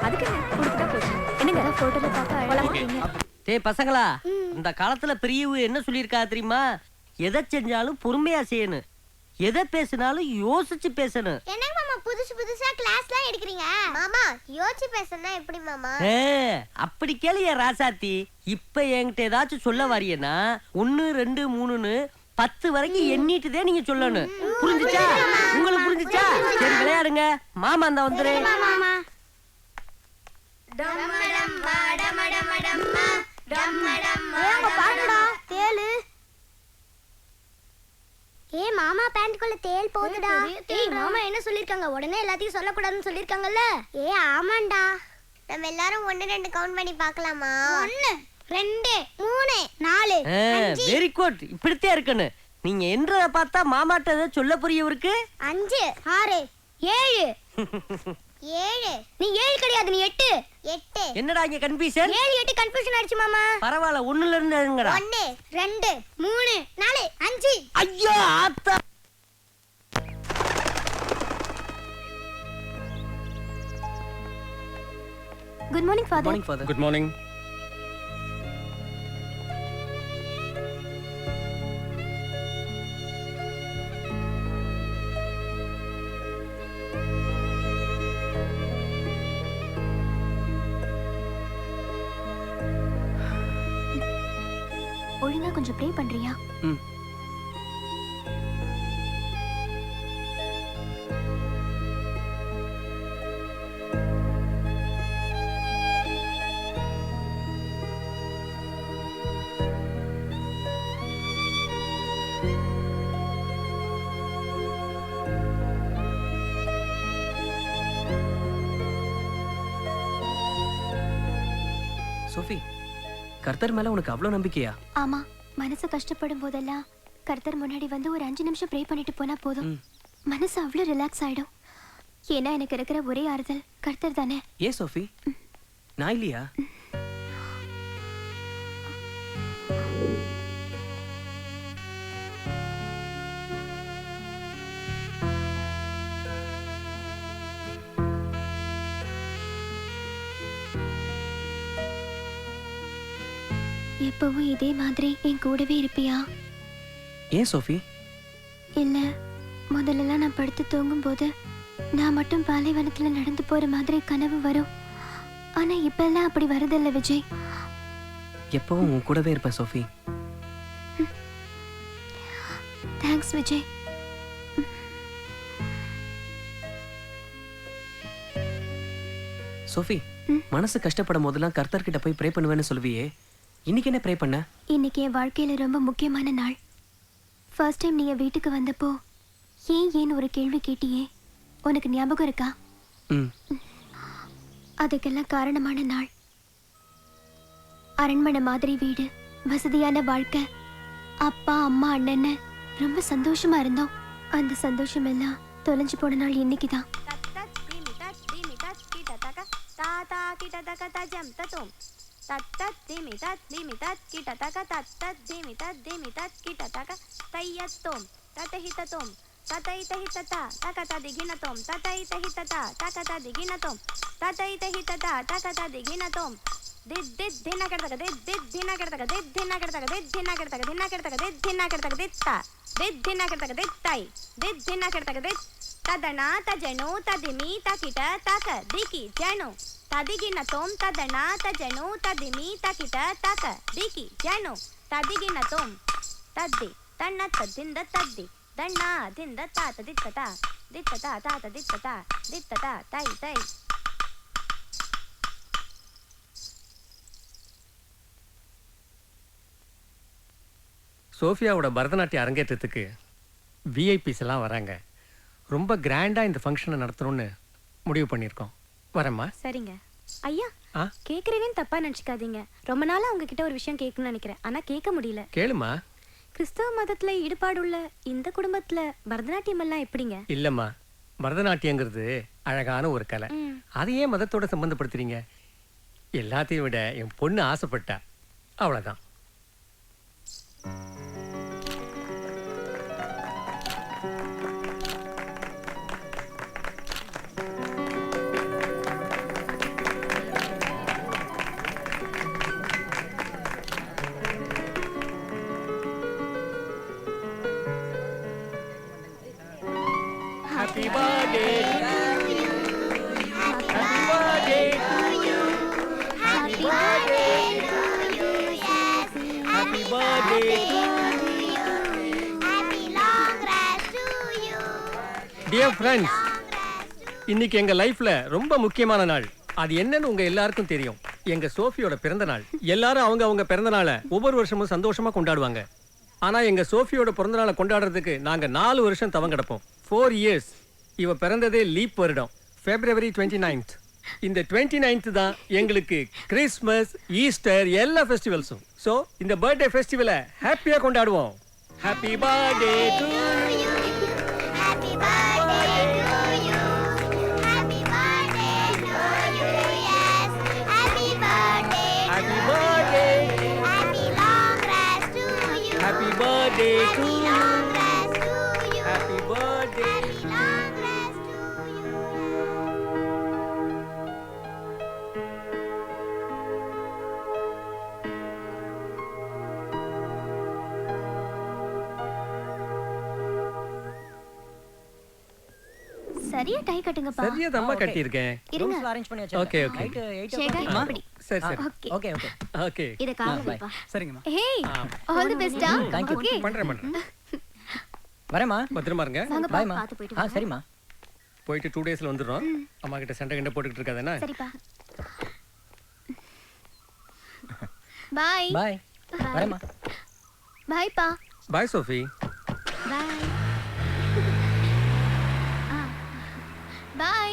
அதுக்கு என்ன கொடுத்துட்டா போச்சு. என்னங்க போட்டோல பார்க்க அழகா இருக்கீங்க. டேய் பசங்களா, இந்த காலத்துல பெரியவங்க என்ன சொல்லியிருக்கா தெரியுமா? எதை செஞ்சாலும் பொறுமையா செய்யணும், எதை பேசினாலும் யோசிச்சு பேசணும். என்னங்க மாமா புதுசு புதுசா கிளாஸ்லாம் எடுக்கிறீங்க? மாமா யோசிச்சு பேசணும்னா எப்படி மாமா? அப்படி கேளிய ராசாத்தி. இப்ப என்கிட்ட ஏதாச்சும் சொல்ல வாரியனா 1 2 3ன்னு 10 வரைக்கும் எண்ணிட்டுதே நீங்க சொல்லணும். புரிஞ்சுச்சா? உங்களுக்கு புரிஞ்சுச்சா? சரி விளையாடுங்க. மாமா அந்த வந்துரு. மாமா தேளு. ஏ மாமா பேண்ட்குள்ள தேள் போகுதுடா. ஏய் மாமா என்ன சொல்லிருக்காங்க? உடனே எல்லாத்தையும் சொல்லக்கூடாதுன்னு சொல்லிருக்காங்கல்ல. ஏ ஆமாண்டா. நம்ம எல்லாரும் 1 2 கவுண்ட் பண்ணி பார்க்கலாமா? 1 2 3 4 5 வெரி குட். இப்படித்தான் இருக்கணும். நீங்க என்றத பார்த்தா மாமாட்ட ஏதோ சொல்ல புரியவருக்கு. 5 6 7 7. நீ 7 கிடையாது, நீ 8 8. என்னடா இங்க கன்ஃபியூஷன்? 7 8 கன்ஃபியூஷன் ஆயிடுச்சு மாமா. பரவாயில்ல, 1ல இருந்து இருங்கடா. 1 2 3 4 5. ஐயோ ஆத்தா. Good morning father. Morning father. Good morning. ஒழுங்கா கொஞ்சம் ப்ரே பண்றியா? சோஃபி, கர்த்தர் மேல உனக்கு அவ்வளவு நம்பிக்கையா? ஆமா, மனசு கஷ்டப்படும் போதெல்லாம் கர்த்தர் முன்னாடி வந்து ஒரு 5 நிமிஷம் ப்ரே பண்ணிட்டு போனா போதும். மனசு அவ்வளவு ரிலாக்ஸ் ஆயிடும். ஏன்னா எனக்கு இருக்கிற ஒரே ஆறுதல் கர்த்தர் தானே. ஏ சோஃபி, நான் இல்லையா? எப்பவும் இதே மாதிரி என் கூடவே இருப்பியா? ஏன் சோஃபி? இல்ல, முதல்லலாம் நான் படுத்து தூங்கும் போது நான் மட்டும் பாலைவனத்துல நடந்து போற மாதிரி கனவு வரும். ஆனா இப்பெல்லாம் அப்படி வரதில்ல விஜய். எப்பவும் உன் கூடவே இருப்பேன் சோஃபி. தேங்க்ஸ் விஜய். சோஃபி, மனசு கஷ்டப்படும் போதெல்லாம் கர்த்தர் கிட்ட போய் ப்ரே பண்ணுவேன்னு சொல்லுவியே, இன்னைக்கு என்ன ப்ரே பண்ண? இன்னைக்கு என் வாழ்க்கையில ரொம்ப முக்கியமான நாள். ஃபர்ஸ்ட் டைம் நீங்க வீட்டுக்கு வந்தப்போ ஏன் ஒரு கேள்வி கேட்டியே, உனக்கு ஞாபகம் இருக்கா? அதுக்கெல்லாம் காரணமான நாள். அரண்மனை மாதிரி வீடு, வசதியான வாழ்க்கை, அப்பா அம்மா அண்ணன்னு ரொம்ப சந்தோஷமா இருந்தோம். அந்த சந்தோஷம் எல்லாம் தொலைஞ்சு போன நாள் இன்னைக்குதான். ತದಣ ತಜಣು ತದಿಮಿ ತಕಿಟ ತಕ ದಿಕಿ ಜಣು ತದಿಗಿನ ತೋಂ ತದಣ ತಜಣು ತದಿಮಿ ತಕಿಟ ತಕ ದಿಕಿ ಜಣು ತದಿಗಿನ ತೋಂ ತದ್ದಿ ತಣ್ಣ ತದ್ದಿಂದ ತದ್ದಿ ದಣ್ಣ ದಿಂದ ತಾತ ದಿತ್ತತ ದಿತ್ತತ ತಾತ ದಿತ್ತತ ದಿತ್ತತ ತೈ ತೈ. சோஃபியாவோட பரதநாட்டிய அரங்கேற்றத்துக்கு விஐபிஸ் எல்லாம் வராங்க. ரொம்ப கிராண்டா இந்த ஃபங்க்ஷனை நடத்தணும்னு முடிவு பண்ணியிருக்கோம். வரேம்மா. சரிங்க. ஐயா கேக்குறேன்னு தப்பா நினைச்சுக்காதீங்க. ரொம்ப நாளா உங்ககிட்ட ஒரு விஷயம் கேட்கணும்னு நினைக்கிறேன், ஆனா கேட்க முடியல. கேளுமா. கிறிஸ்தவ மதத்துல ஈடுபாடுள்ள இந்த குடும்பத்துல பரதநாட்டியம் எல்லாம் எப்படிங்க? இல்லம்மா, பரதநாட்டியங்கிறது அழகான ஒரு கலை. அதையே மதத்தோட சம்பந்தப்படுத்துறீங்க? எல்லாத்தையும் விட என் பொண்ணு ஆசைப்பட்டா, அவ்வளவுதான். Happy birthday to you. Happy birthday to you. Happy birthday to you. Yes. Happy birthday to you. Happy long rest to you. Dear friends, இன்னைக்கு எங்க லைஃப்ல ரொம்ப முக்கியமான நாள். அது என்னன்னு உங்க எல்லாருக்கும் தெரியும். எங்க சோஃபியோட பிறந்த நாள். எல்லாரும் அவங்க பிறந்த நாளை ஒவ்வொரு வருஷமும் சந்தோஷமா கொண்டாடுவாங்க. ஆனா எங்க சோஃபியோட பிறந்த நாளை கொண்டாடுறதுக்கு நாங்க 4 வருஷம் தவம் கிடப்போம். 4 years. இவ பிறந்ததே லீப் வருடம், February 29th. இந்த 29th தான் எங்களுக்கு கிறிஸ்மஸ், ஈஸ்டர் எல்லா ஃபெஸ்டிவல்ஸும். சோ இந்த பர்த்டே ஃபெஸ்டிவலை ஹாப்பியா கொண்டாடுவோம். Happy birthday to you. Happy birthday to you. Happy birthday to you. Yes. Happy birthday. Happy birthday. Happy long rest to you. Happy birthday to you. Long rest to you. Happy birthday. Happy long rest to you. சரியா tie கட்டுங்கப்பா. சரியா தம்மா கட்டி இருக்கேன். இருங்க. Arrange பண்ணி வச்சிருக்கேன். Okay okay. Sekar இப்படி. சரி சரி. ஓகே. Okay okay. ஓகே. இத காணுங்கப்பா. சரிங்கம்மா. Hey all the best. Okay. பண்றேன். வரேம்மா. பத்திரமா இருங்க. பை மா. பாத்து போயிட்டு வாங்க. சரிம்மா. போயிட்டு 2 daysல வந்துறோம். அம்மா கிட்ட சண்டை கண்ட போட்டுக்கிட்டு இருக்காதேனா? சரிப்பா. பை. பை. வரேம்மா. பை பா. Bye Sophie. பை. பை.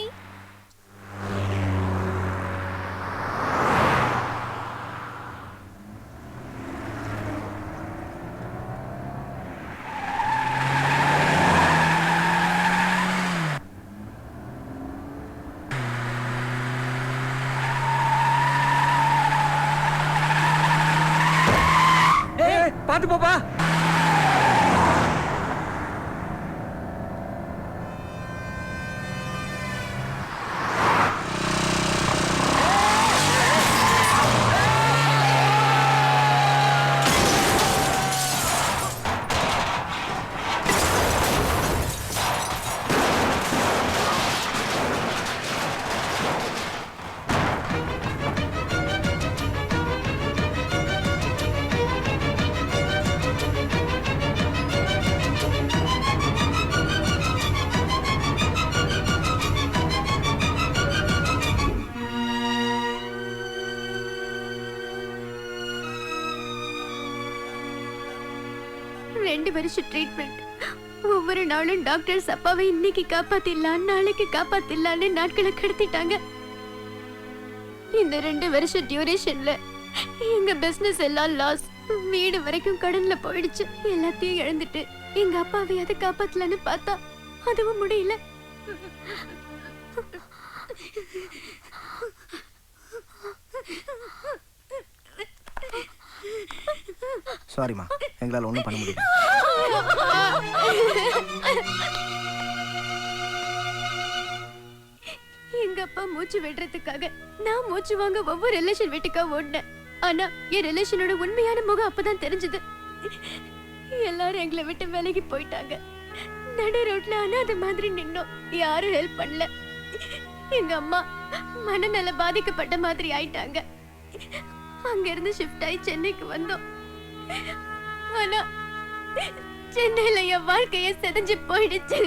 பாத்து போப்பா. ரெண்டு வருஷம் ட்ரீட்மெண்ட். ஒவ்வொரு நாளும் டாக்டர்ஸ் அப்பாவை இன்னைக்கு காப்பாத்திடலாம், நாளைக்கு காப்பாத்திடலான்னு நாட்களை கடத்திட்டாங்க. இந்த 2 வருஷம் டியூரேஷன்ல எங்க பிசினஸ் எல்லாம் லாஸ். வீடு வரைக்கும் கடன்ல போயிடுச்சு. எல்லாத்தையும் இழந்துட்டு எங்க அப்பாவை அதை காப்பாத்தலன்னு பார்த்தா அதுவும் முடியல. சாரிமா, எங்களால ஒண்ணும் பண்ண முடியல. எங்க அப்பா மூச்சு விடுறதுக்காக நான் மூச்சு வாங்க ஒவ்வொரு ரிலேஷன் வீட்டுக்கா ஓடினேன். ஆனா என் ரிலேஷனோட உண்மையான முகம் அப்பதான் தெரிஞ்சது. எல்லாரும் எங்களை விட்டு விலகி போயிட்டாங்க. நடு ரோட்ல அனாதை மாதிரி நின்னோம். யாரும் ஹெல்ப் பண்ணல. எங்க அம்மா மனநல பாதிக்கப்பட்ட மாதிரி ஆயிட்டாங்க. அங்க இருந்து ஷிஃப்ட் ஆகி சென்னைக்கு வந்தோம். ஆனா சென்னையில என் வாழ்க்கைய செதஞ்சு போயிடுச்சு.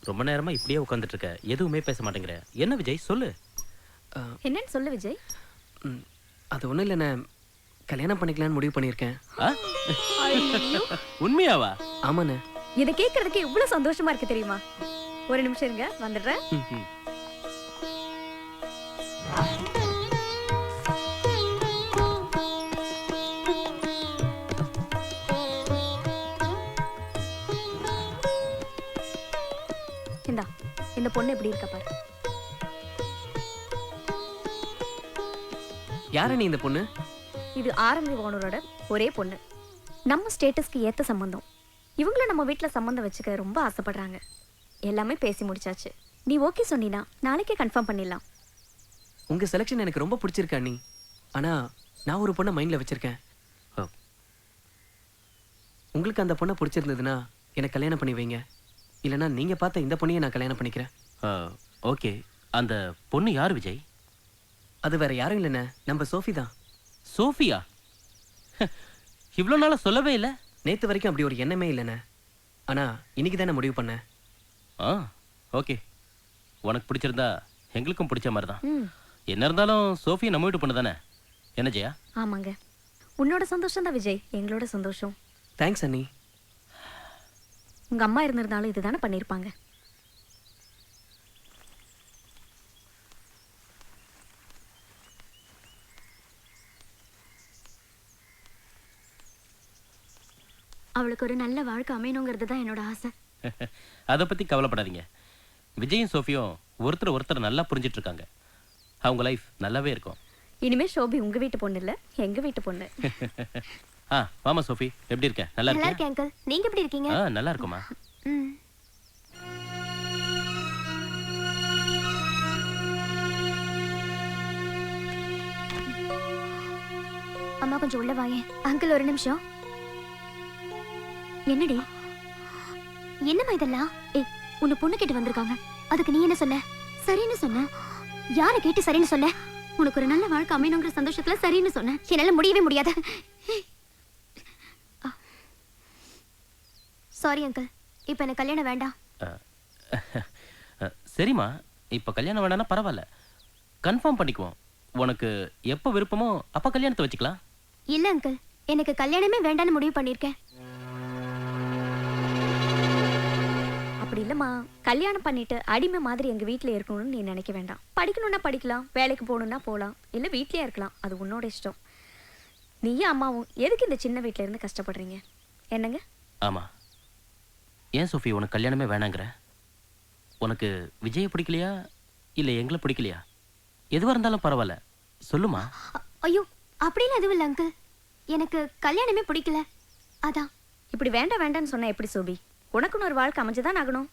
ரொம்ப நேரமா இப்படியே உட்காந்துட்டு இருக்க, எதுவுமே பேச மாட்டேங்கிற. என்ன விஜய் சொல்லு. என்னன்னு சொல்லு விஜய். அது ஒன்றும் இல்லைண்ணே, கல்யாணம் பண்ணிக்கலான்னு முடிவு பண்ணியிருக்கேன். உண்மையாவா? ஆமாண்ணே. இதை கேட்கறதுக்கு இவ்வளவு சந்தோஷமா இருக்கு தெரியுமா? ஒரு நிமிஷம் இருங்க, வந்துடுறேன். இந்தா, இந்த பொண்ணு எப்படி இருக்க பாரு. யாரு நீ இந்த பொண்ணு? இது ஆரம்பி ஓனரோட ஒரே பொண்ணு. நம்ம ஸ்டேட்டஸ்க்கு ஏத்த சம்பந்தம். இவங்களும் நம்ம வீட்டுல சம்பந்தம் வச்சுக்க ரொம்ப ஆசைப்படுறாங்க. எல்லாமே பேசி முடிச்சாச்சு. நீ ஓகே சொன்னீனா நாளைக்கே கன்ஃபார்ம் பண்ணிடலாம். உங்க செலக்ஷன் எனக்கு ரொம்ப பிடிச்சிருக்கா நீ. ஆனா நான் ஒரு பொண்ணை மைண்ட்ல வச்சிருக்கேன். உங்களுக்கு அந்த பொண்ணை பிடிச்சிருந்ததுன்னா எனக்கு கல்யாணம் பண்ணி வைங்க. இல்லைன்னா நீங்க பார்த்த இந்த பொண்ணையே நான் கல்யாணம் பண்ணிக்கிறேன். ஓகே. அந்த பொண்ணு யார் விஜய்? அது வேற யாரும் இல்லைண்ணே, நம்ம சோஃபி தான். சோஃபியா? இவ்வளோ நாளாக சொல்லவே இல்லை. நேற்று வரைக்கும் அப்படி ஒரு எண்ணமே இல்லைண்ணே. ஆனா இன்னைக்கு தானே முடிவு பண்ணேன். ஓகே. உனக்கு பிடிச்சிருந்தா எங்களுக்கும் பிடிச்ச மாதிரி தான். என்ன இருந்தாலும் சோஃபி நம்ம வீட்டு பொண்ணு தானே. என்ன ஜெயா? ஆமாங்க, உன்னோட சந்தோஷம் தான் விஜய் எங்களோட சந்தோஷம். தேங்க்ஸ் அண்ணி. உங்க அம்மா இருந்திருந்தாலும் இதுதானே பண்ணிருப்பாங்க. அவளுக்கு ஒரு நல்ல வாழ்க்கை அமையணுங்கிறது தான் என்னோட ஆசை. அதை பத்தி கவலைப்படாதீங்க. விஜயும் சோஃபியும் ஒருத்தர் நல்லா புரிஞ்சிட்டு இருக்காங்க. அவங்க லைஃப் நல்லாவே இருக்கும். இனிமே சோபி உங்க வீட்டு பொண்ணு இல்ல, எங்க வீட்டு பொண்ணு. மாமா சோஃபி எப்படி இருக்க? நல்லா இருக்கேன் அங்கிள். நீங்க எப்படி இருக்கீங்க? நல்லா இருக்குமா. அம்மா கொஞ்சம் உள்ள வாயே. அங்கிள் ஒரு நிமிஷம். என்னடி என்னம்மா இதெல்லாம்? உன்னை பொண்ணு கேட்டு வந்திருக்காங்க. அதுக்கு நீ என்ன சொன்ன? சரின்னு சொன்ன. யாரை கேட்டு சரின்னு சொன்ன? உனக்கு ஒரு நல்ல வாழ்க்கை அமையணுங்கிற சந்தோஷத்துல சரின்னு சொன்ன. என்னால முடியவே முடியாது. சாரி அங்கிள், இப்ப எனக்கு கல்யாணம் வேண்டாம். சரிம்மா, இப்ப கல்யாணம் வேண்டாம்னா பரவாயில்ல, கன்ஃபார்ம் பண்ணிக்குவோம். உனக்கு எப்ப விருப்பமோ அப்ப கல்யாணத்தை வச்சுக்கலாம். இல்ல அங்கிள், எனக்கு கல்யாணமே வேண்டாம்னு முடிவு பண்ணிருக்கேன். அப்படி இல்லம்மா, கல்யாணம் பண்ணிட்டு அடிமை மாதிரி எங்க வீட்டுல இருக்கணும்னு நீ நினைக்க வேண்டாம். படிக்கணும்னா படிக்கலாம், வேலைக்கு போகணும்னா போகலாம், இல்ல வீட்லயே இருக்கலாம். அது உன்னோட இஷ்டம். நீயும் அம்மாவும் எதுக்கு இந்த சின்ன வீட்டுல இருந்து கஷ்டப்படுறீங்க? என்னங்க? ஆமா. ஏன் சோஃபி உனக்கு கல்யாணமே வேணாங்கிற? உனக்கு விஜயை பிடிக்கலையா இல்ல எங்களை பிடிக்கலையா? எதுவா இருந்தாலும் பரவாயில்ல, சொல்லுமா. ஐயோ அப்படின்னு எதுவும் இல்லை அங்கிள், எனக்கு கல்யாணமே பிடிக்கல. அதான். இப்படி வேண்டாம் வேண்டாம்னு சொன்னா எப்படி சோபி? உனக்குன்னு ஒரு வாழ்க்கை அமைஞ்சுதான் ஆகணும்.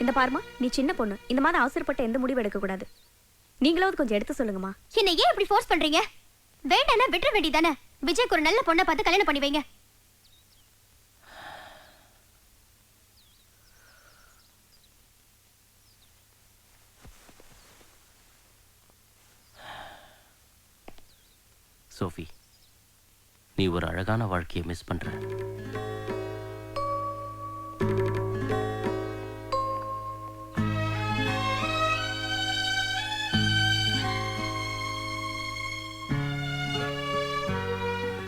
இந்த பாருமா, நீ சின்ன பொண்ணு, இந்த மாதிரி அவசரப்பட்ட எந்த முடிவு எடுக்க கூடாது. நீங்களாவது கொஞ்சம் எடுத்து சொல்லுங்கம்மா. என்ன ஏன் இப்படி ஃபோர்ஸ் பண்றீங்க? வேண்டானா விட்டுற வேண்டியதானே. விஜய்க்கு ஒரு நல்ல பொண்ணை பார்த்து கல்யாணம் பண்ணி வைங்க. சோஃபி, நீ ஒரு அழகான வாழ்க்கையை மிஸ் பண்ற.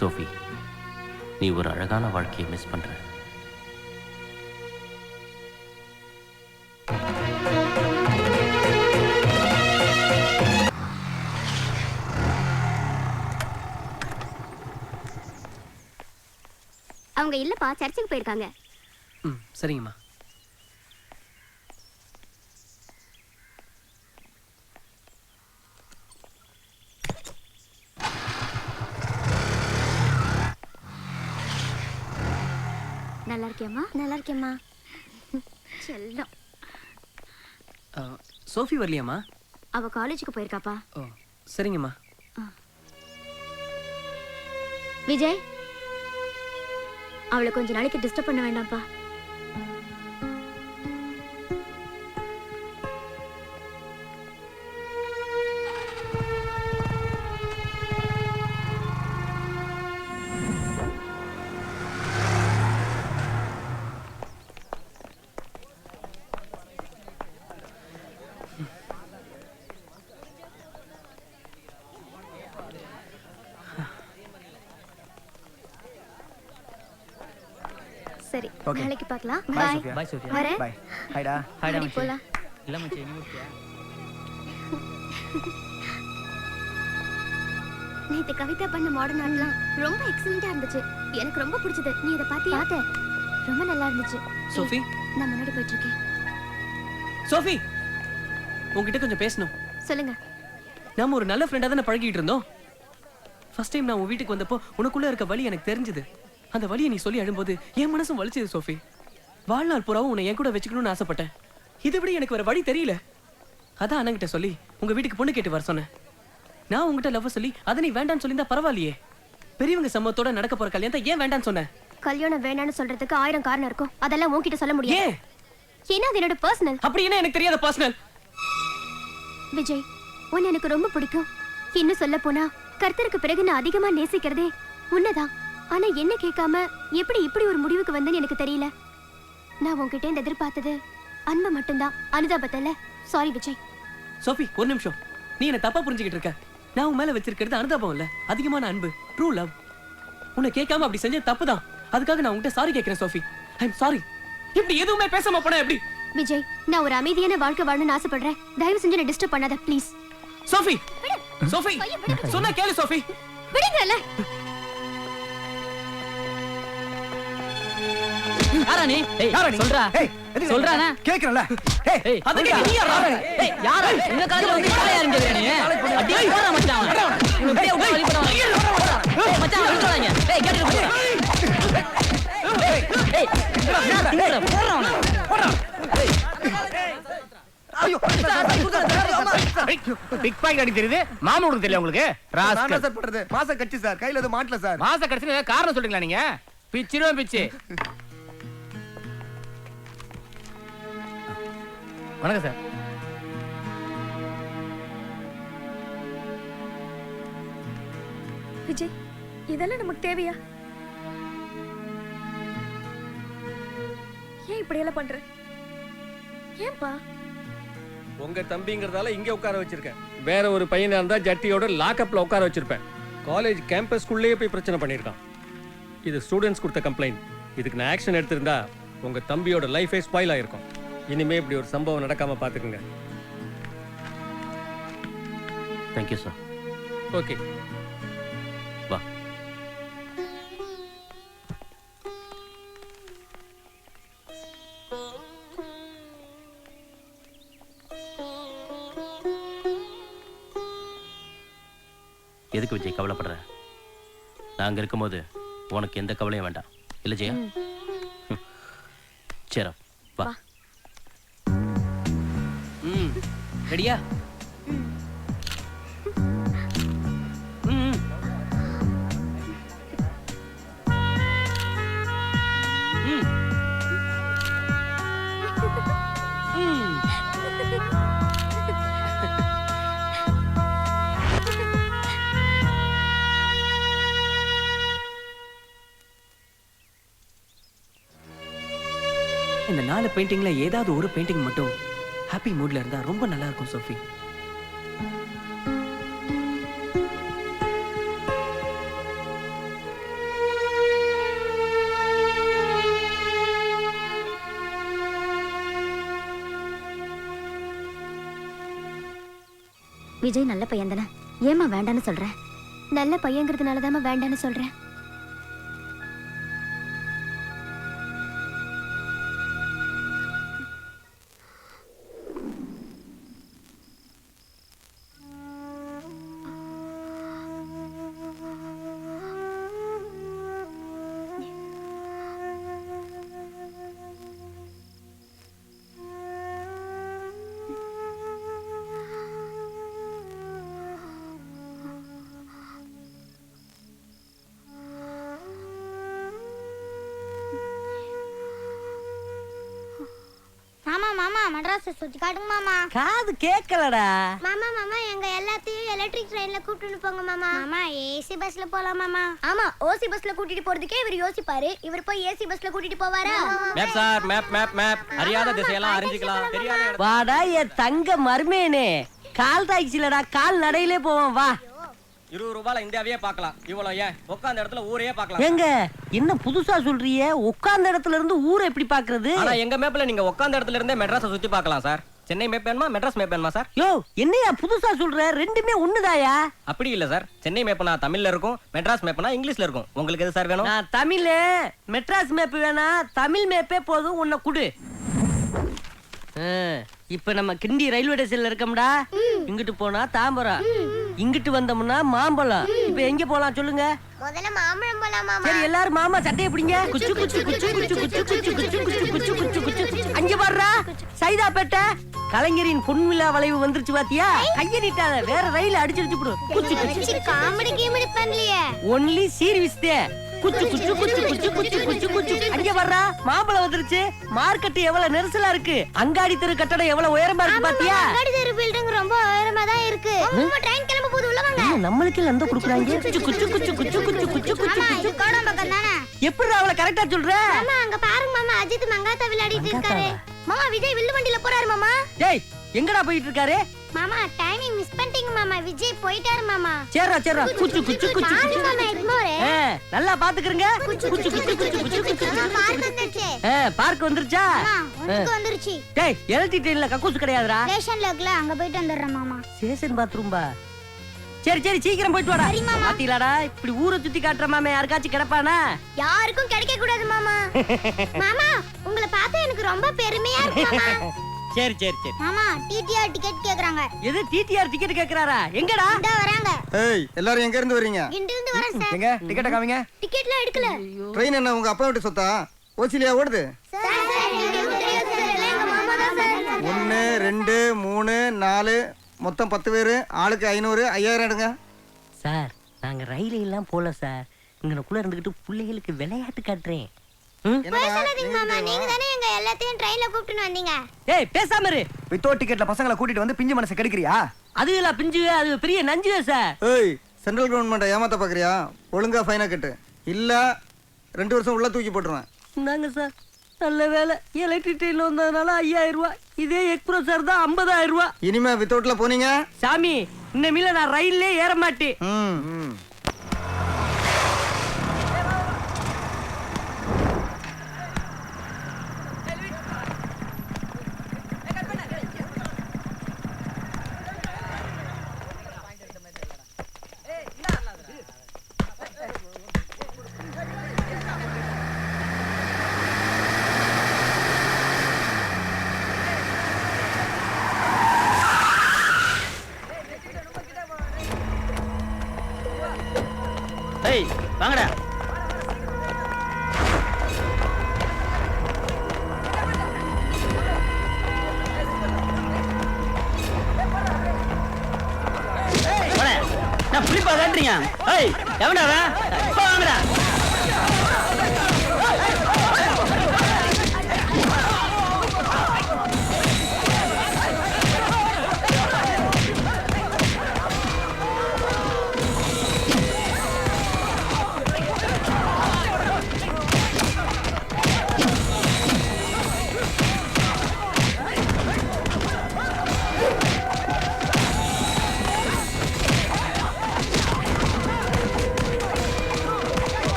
சோஃபி, நீ ஒரு அழகான வாழ்க்கையை மிஸ் பண்ற. அவங்க இல்லப்பா, சர்ச்சுக்கு போயிருக்காங்க. சரிங்கம்மா. நல்லா இருக்கியம்மா? நல்லா இருக்கேம்மா. செல்லம். சோஃபி வரலையாம்மா? அவ காலேஜுக்கு போயிருக்காப்பா. ஓ சரிங்கம்மா. விஜய், அவளை கொஞ்ச நாளைக்கு டிஸ்டர்ப் பண்ண வேண்டாம்ப்பா. சரி, Okay. நாளைக்கு பார்க்கலாம். Bye, பாய். Sophia. Bye, Sophia. வரேன். பாய். ஹாய்டா. ஹாய்டா அடி மச்சி. போலாம். இல்ல மச்சி, நீ முடிச்சியா? நேத்து கவிதா பண்ண மாடர்ன் ஆர்ட்லாம் ரொம்ப எக்ஸலென்ட்டா இருந்துச்சு. எனக்கு ரொம்ப பிடிச்சது. நீ இத பாத்தியா? பார்த்தேன். ரொம்ப நல்லா இருந்துச்சு. சோஃபி, நான் முன்னாடி போயிட்டு இருக்கேன். சோஃபி, உன்கிட்ட கொஞ்சம் பேசணும். சொல்லுங்க. நாம ஒரு நல்ல ஃப்ரெண்டா தானே பழகிட்டு இருந்தோம். ஃபர்ஸ்ட் டைம் நான் உன் வீட்டுக்கு வந்தப்போ உனக்குள்ள இருக்க வலி எனக்கு தெரிஞ்சது. அந்த வலியை நீ சொல்லி அழும்போது என் மனசும் வலிச்சது சோஃபி. வாழ்நாள் பூராவும் உன்னை என் கூட வச்சுக்கணும்னு ஆசைப்பட்டேன். இதை விட எனக்கு வேற வழி தெரியல. அதான் அண்ணங்கிட்ட சொல்லி உங்க வீட்டுக்கு பொண்ணு கேட்டு வர சொன்னேன். நான் உங்ககிட்ட லவ் சொல்லி அதை நீ வேண்டான்னு சொல்லியிருந்தா பரவாயில்லையே. பெரியவங்க சம்மத்தோட நடக்க போற கல்யாணத்தை ஏன் வேண்டான்னு சொன்னேன்? கல்யாணம் வேணாம்னு சொல்றதுக்கு 1000 காரணம் இருக்கும். அதெல்லாம் உன்கிட்ட சொல்ல முடியாது. ஏன்? ஏன்னா அது என்னோட பர்சனல். அப்படி என்ன எனக்கு தெரியாத பர்சனல்? விஜய், உன்னை எனக்கு ரொம்ப பிடிக்கும். இன்னும் சொல்ல போனா கர்த்தருக்கு பிறகு நான் அதிகமா நேசிக்கிறதே உன்னதான். ஆனா என்ன கேட்காம எப்படி இப்படி ஒரு முடிவுக்கு வந்தேன்னு எனக்கு தெரியல. நான் உன்கிட்ட இந்த எதிர்பார்த்தது அன்பை மட்டும்தான், அனுதாபத்தை இல்ல. சாரி விஜய். சோஃபி, ஒரு நிமிஷம். நீ என்ன தப்பா புரிஞ்சுக்கிட்டு இருக்க. நான் உன் மேல வச்சிருக்கிறது அனுதாபம் இல்ல, அதிகமான அன்பு, ட்ரூ லவ். உன்னை கேட்காம அப்படி செஞ்ச தப்பு தான். அதுக்காக நான் உன்கிட்ட சாரி கேட்கிறேன் சோஃபி. I am sorry. இப்படி எதுவுமே பேசாம போனா எப்படி? விஜய், நான் ஒரு அமைதியான வாழ்க்கை வாழணும்னு ஆசைப்படுறேன். தயவு செஞ்சு என்ன டிஸ்டர்ப் பண்ணாத ப்ளீஸ். சோஃபி, சோஃபி, சொன்னா கேளு சோஃபி. விடுங்கல. யாரா நீ? ஏய், யாரா நீ? சொல்றா. ஏய், எதுக்கு சொல்றானே? கேக்குறல. ஏய், ஏய், அது சொல்றா. நீ யாரா? ஏய், யாரா? இந்த காலேஜ்ல வந்து யாரா இருந்தீங்க நீ? அடி போறா மச்சான். இவன் பெரிய உள்ள வலி போறான். ஏய் மச்சான், விட்டுறாங்க. ஏய், கேட்டு போ. ஏய், ஏய், போறா அவன. போறா. ஐயோ, பிக் பாக்கெட் அடி தெரியுது. மாமூலுக்கு தெரியல உங்களுக்கு? நான் என்ன சார் பண்றது? மாச கட்சி சார், கையில எதுவும் மாட்டல சார். மாச கடைசில காரணம் சொல்றீங்களா நீங்க? பிச்சிரும் பிச்சு. வணக்கம் சார். விஜய், இதெல்லாம் நமக்கு தேவையா? ஏன் இப்படி எல்லாம் பண்ற? ஏன்பா? உங்க தம்பிங்கிறதால இங்க உட்கார வச்சிருக்கேன். வேற ஒரு பையனா இருந்தா ஜட்டியோட லாக்அப்ல உட்கார வச்சிருப்பேன். காலேஜ் கேம்பஸ்க்குள்ளேயே போய் பிரச்சனை பண்ணியிருக்கான். இது ஸ்டூடெண்ட்ஸ் கொடுத்த கம்ப்ளைண்ட். இதுக்கு நான் ஆக்ஷன் எடுத்திருந்தா உங்க தம்பியோட லைஃபே ஸ்பாயில் ஆயிருக்கும். இனிமே இப்படி ஒரு சம்பவம் நடக்காம பாத்துக்குங்க. Thank you sir. ஓகே, வா. எதுக்கு விஜய் கவலைப்படுற? நான் அங்க இருக்கும்போது உனக்கு எந்த கவலையும் வேண்டாம். இல்ல ஜெயா? சரி, வா. ரெடியா? இந்த 4 பெயிண்டிங்ல ஏதாவது ஒரு பெயிண்டிங் மட்டும் ஹாப்பி மூட்ல இருந்தா ரொம்ப நல்லா இருக்கும் சோஃபி. விஜய் நல்ல பையன் தானே, ஏமா வேண்டான்னு சொல்ற? நல்ல பையங்கிறதுனால தான் வேண்டான்னு சொல்றேன். மாமா மெட்ராஸ் சுத்தி காட்டுங்க மாமா. காது கேட்கலடா. மாமா மாமா எங்க எல்லாத்தையும் எலக்ட்ரிக் ட்ரெயின்ல கூட்டிட்டு போங்க மாமா. மாமா ஏசி பஸ்ல போலாம் மாமா. ஆமா ஓசி பஸ்ல கூட்டிட்டு போறதுக்கே இவர் யோசிப்பாரு, இவர் போய் ஏசி பஸ்ல கூட்டிட்டு போவாரா? Map sir, map map map. அறியாத திசையெல்லாம் அறிஞ்சிக்கலாம். தெரியாத இடம். வாடா என் தங்க மருமேனே. கால் டாக்ஸிலடா, கால் நடையிலே போவோம் வா. 20 ரூபாயில இந்தியாவையே பார்க்கலாம். இவ்வளவு ஏன் உட்கார்ந்த இடத்துல ஊரையே பார்க்கலாம். எங்க என்ன புதுசா சொல்றியே? உட்கார்ந்த இடத்துல இருந்து ஊரை எப்படி பாக்குறது? ஆனா எங்க மேப்ல நீங்க உட்கார்ந்த இடத்துல இருந்தே மெட்ராஸை சுத்தி பார்க்கலாம் சார். சென்னை மேப் வேணுமா மெட்ராஸ் மேப் வேணுமா சார்? யோ என்னையா புதுசா சொல்ற? ரெண்டுமே ஒண்ணுதாயா? அப்படி இல்ல சார். சென்னை மேப்னா தமிழ்ல இருக்கும், மெட்ராஸ் மேப்னா இங்கிலீஷ்ல இருக்கும். உங்களுக்கு எது சார் வேணும்? நான் தமிழ். மெட்ராஸ் மேப் வேணா, தமிழ் மேப்பே போதும். உன்னை குடு. இப்ப நம்ம கிண்டி ரயில்வே ஸ்டேஷன்ல இருக்கோம்டா. இங்கிட்டு போனா தாம்பரம், இங்கிட்டு வந்தோம்னா மாம்பழம். இப்ப எங்க போலாம் சொல்லுங்க? முதல்ல மாம்பழம் போலாம் மாமா. சரி எல்லாரும் மாமா சட்டையை பிடிங்க. குச்சு குச்சு குச்சு குச்சு குச்சு குச்சு குச்சு குச்சு குச்சு குச்சு குச்சு. அங்க பாருடா சைதாப்பேட்டை கலைஞரின் பொன்விழா வளைவு வந்துருச்சு பாத்தியா? கைய நீட்டாத, வேற ரயில் அடிச்சு போடு. குச்சு குச்சு காமெடி கீமெடி பண்ணலையே. ஒன்லி சீர்விஸ் தே. குச்சு குச்சு குச்சு குச்சு குச்சு குச்சு குச்சு. அங்க வர்றா மாம்பழம் வந்துருச்சு. மார்க்கெட் எவ்வளவு நெரிசலா இருக்கு. அங்காடி தெரு கட்டடம் எவ்வளவு உயரமா இருக்கு பாத்தியா? அங்காடி தெரு பில்டிங் ரொம்ப உயரமா தான் இருக்கு. நம்ம ட்ரெயின் கிளம்ப போகுது, உள்ள வாங்க. நம்மளுக்கு லந்த குடுக்குறாங்க. குச்சு குச்சு குச்சு குச்சு குச்சு குச்சு குச்சு. இது கோடம் பக்கம் தானே? எப்படி அவளை கரெக்ட்டா சொல்ற? மாமா அங்க பாருங்க மாமா, அஜித் மங்காத்தா விளையாடிட்டு இருக்காரு. மாமா விஜய் வில்லு வண்டில போறாரு மாமா. டேய் எங்கடா போயிட்டு இருக்காரு? மாமா டைமிங் மிஸ் பண்ணிட்டீங்க மாமா, விஜய் போயிட்டாரு மாமா. சேரா சேரா குச்சு குச்சு குச்சு குச்சு. மாமா இக்னோர். நல்லா பாத்துக்கறங்க. குச்சு குச்சு குச்சு குச்சு குச்சு குச்சு. பார்க் வந்துருச்சு. பார்க் வந்துருச்சா? உனக்கு வந்துருச்சு. டேய் எலக்ட்ரிக் ட்ரெயின்ல கக்கூஸ் கிடையாதுடா. ஸ்டேஷன்ல இருக்குல, அங்க போயிட்டு வந்துறேன் மாமா. ஸ்டேஷன் பாத்ரூம் பா. சரி சரி சீக்கிரம் போயிட்டு வாடா. பாத்தீங்களாடா இப்படி ஊரை சுத்தி காட்டுற மாமா யாருக்காச்சும் கிடைப்பானா? யாருக்கும் கிடைக்க கூடாது மாமா. மாமா உங்களை பார்த்தா எனக்கு ரொம்ப பெருமையா இருக்கு மாமா. சரி சரி சரி. மாமா டிடிஆர் டிக்கெட் கேக்குறாங்க. எது டிடிஆர் டிக்கெட் கேக்குறாரா? எங்கடா? இதோ வராங்க. ஏய் எல்லாரும் எங்க இருந்து வரீங்க? இங்க இருந்து வரேன் சார். எங்க டிக்கெட் காமிங்க. டிக்கெட்லாம் எடுக்கல. ட்ரெயின் என்ன உங்க அப்பா வீட்டு சொத்தா? ஓசிலியா ஓடுது? சார் எனக்கு தெரியாது சார், எங்க மாமா தான் சார். 1 2 3 4 மொத்தம் 10 பேர், ஆளுக்கு 500, 5000 எடுங்க. சார் நாங்க ரயில எல்லாம் போல சார். இங்கனக்குள்ள இருந்துகிட்டு பிள்ளைகளுக்கு விளையாட்டு காட்டுறேன். பேசாதீங்க மாமா, நீங்க தானே எங்க எல்லாத்தையும் ட்ரெயின்ல கூப்பிட்டுன்னு வந்தீங்க. ஏய் பேசாம இரு. வித்தவுட் டிக்கெட்ல பசங்களை கூட்டிட்டு வந்து பிஞ்சு மனசை கெடுக்கிறியா? அது இல்ல பிஞ்சு, அது பெரிய நஞ்சுவே சார். ஏய் சென்ட்ரல் கவர்மெண்ட்டை ஏமாத்த பாக்குறியா? ஒழுங்கா ஃபைனா கட்டு, இல்ல 2 வருஷம் உள்ள தூக்கி போட்டுருவேன். நாங்க சார் நல்ல வேலை எலக்ட்ரிக் ட்ரெயின்ல வந்ததுனால 5000 ரூபாய். இதே எக்ஸ்பிரஸ் சார் தான் 50000 ரூபாய். இனிமே வித்தவுட்ல போனீங்க சாமி இன்னமில்ல நான் ரயில்லே ஏற மாட்டேன். ஏய் வாங்கடா. நான் புளிப்பா காட்டுறீங்க. ஏய் எவன்டா அவன்? இப்போ வாங்கடா.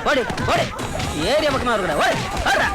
ஓடி ஓடி ஏரியா பக்கமா இருக்கடா. ஓடி ஓடுடா.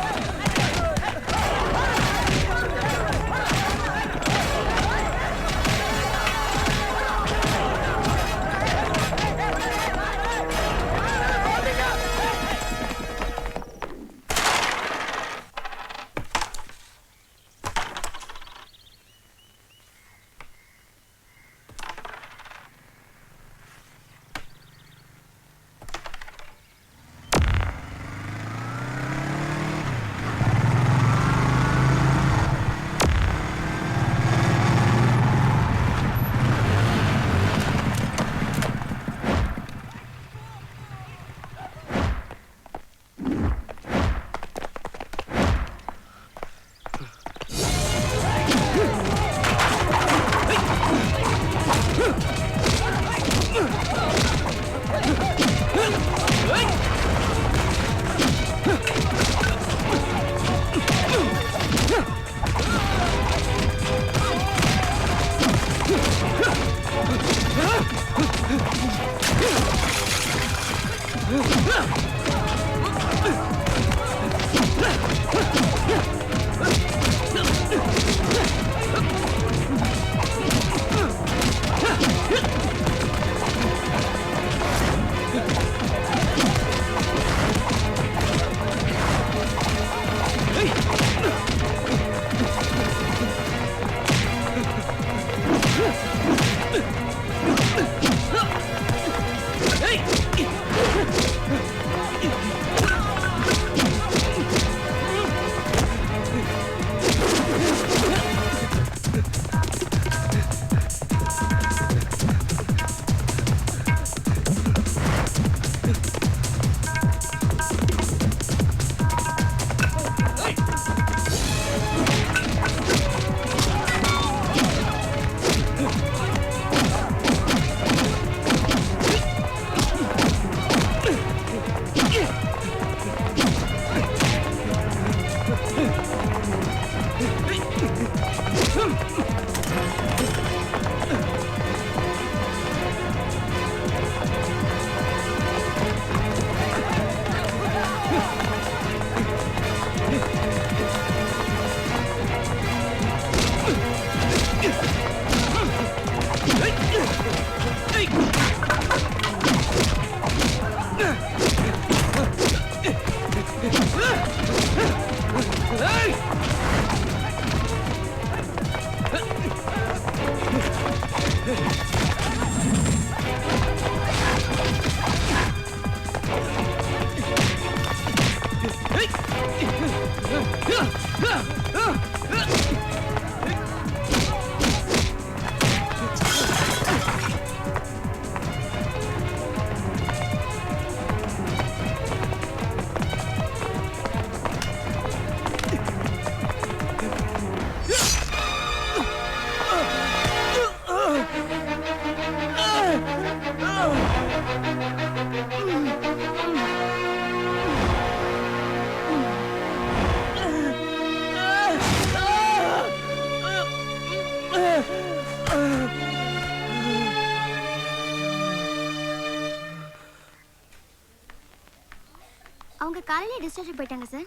அவங்க காலையில டிஸ்சார்ஜ் போயிட்டாங்க sir.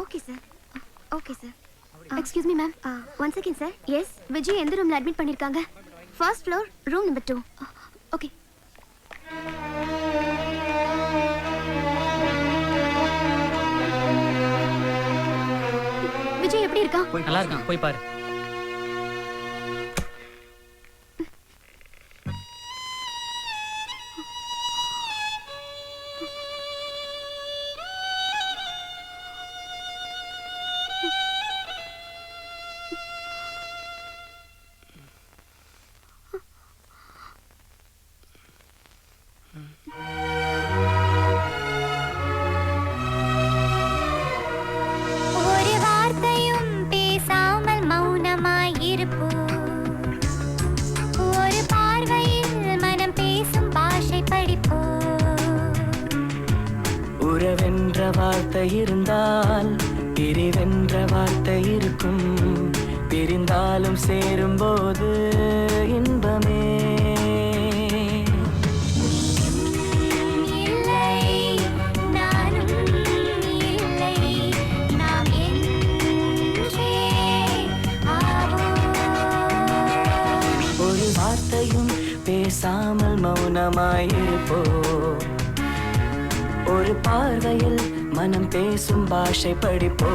Okay sir. Okay sir. Excuse me ma'am. One second sir. Yes, Vijay எந்த ரூம்ல அட்மிட் பண்ணிருக்காங்க? First floor, room number 2. ஓகே. விஜய் எப்படி இருக்கான்? நல்லா இருக்கான், போய் பாரு. ஒரு வார்த்தையும் பேசாமல் மௌனமாயிருப்போம். ஒரு பார்வையில் மனம் பேசும் பாஷை படிப்போம். உறவென்ற வார்த்தை இருந்தால் பிரிவென்ற வார்த்தை இருக்கும். பிரிந்தாலும் சேரும்போது இன்பமே. பேசாமல் மௌனமாயிருப்போ. ஒரு பார்வையில் மனம் பேசும் பாஷை படிப்போ.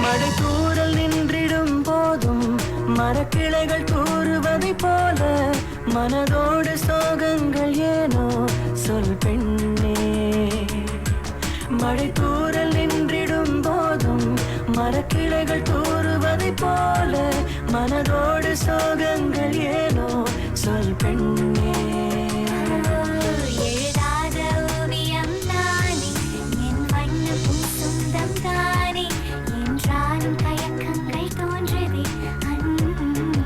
மழைத்தூரல் நின்றிடும் போதும் மரக்கிளைகள் கூறுவதை போல மனதோடு சோகங்கள் ஏனோ சொல் பெண்ணே. மழைத்தூரல் நின்றிடும் போதும் மரக்கிளைகள் கூறுவதை போல மனதோடு சோகங்கள் ஏனோ சொல் பெண்ணே. எழுதாத ஓவியம் தானே என் வண்ணம் சொந்தம் தானே. என்றாலும் தயக்கங்கள் தோன்றுதே அன்பே.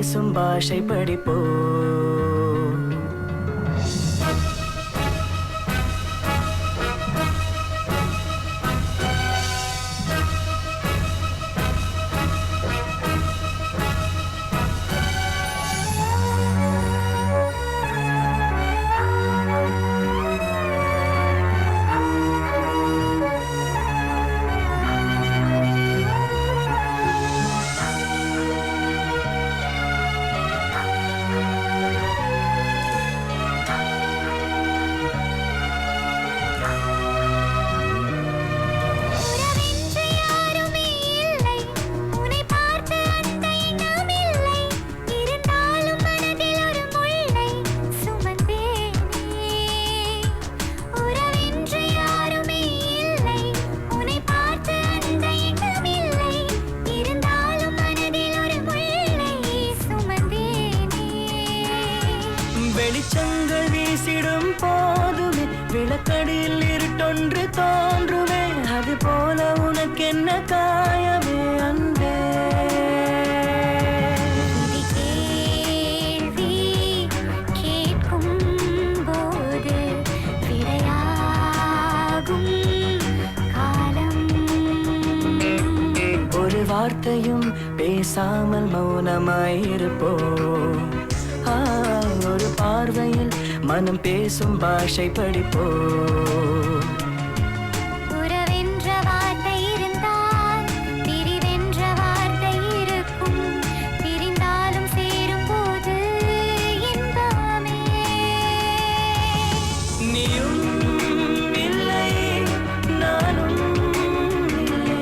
பேசும் பாஷை படிப்போ வெளிச்சங்கள் வீசிடும் போதுமே விளக்கடியில் இருட்டொன்று தோன்றுமே அது போல உனக்கு என்ன காயமே அன்பே கேள்வி கேட்கும் போது விடையாகும் காலம் ஒரு வார்த்தையும் பேசாமல் மௌனமாயிருப்போ ஒரு பார்வையில் மனம் பேசும் பாஷை படிப்போ உறவென்ற வார்த்தை இருந்தால் பிரிவென்ற வார்த்தை இருக்கும் பிரிந்தாலும் சேரும் போது இன்பமே நீயும் இல்லை நானும் இல்லை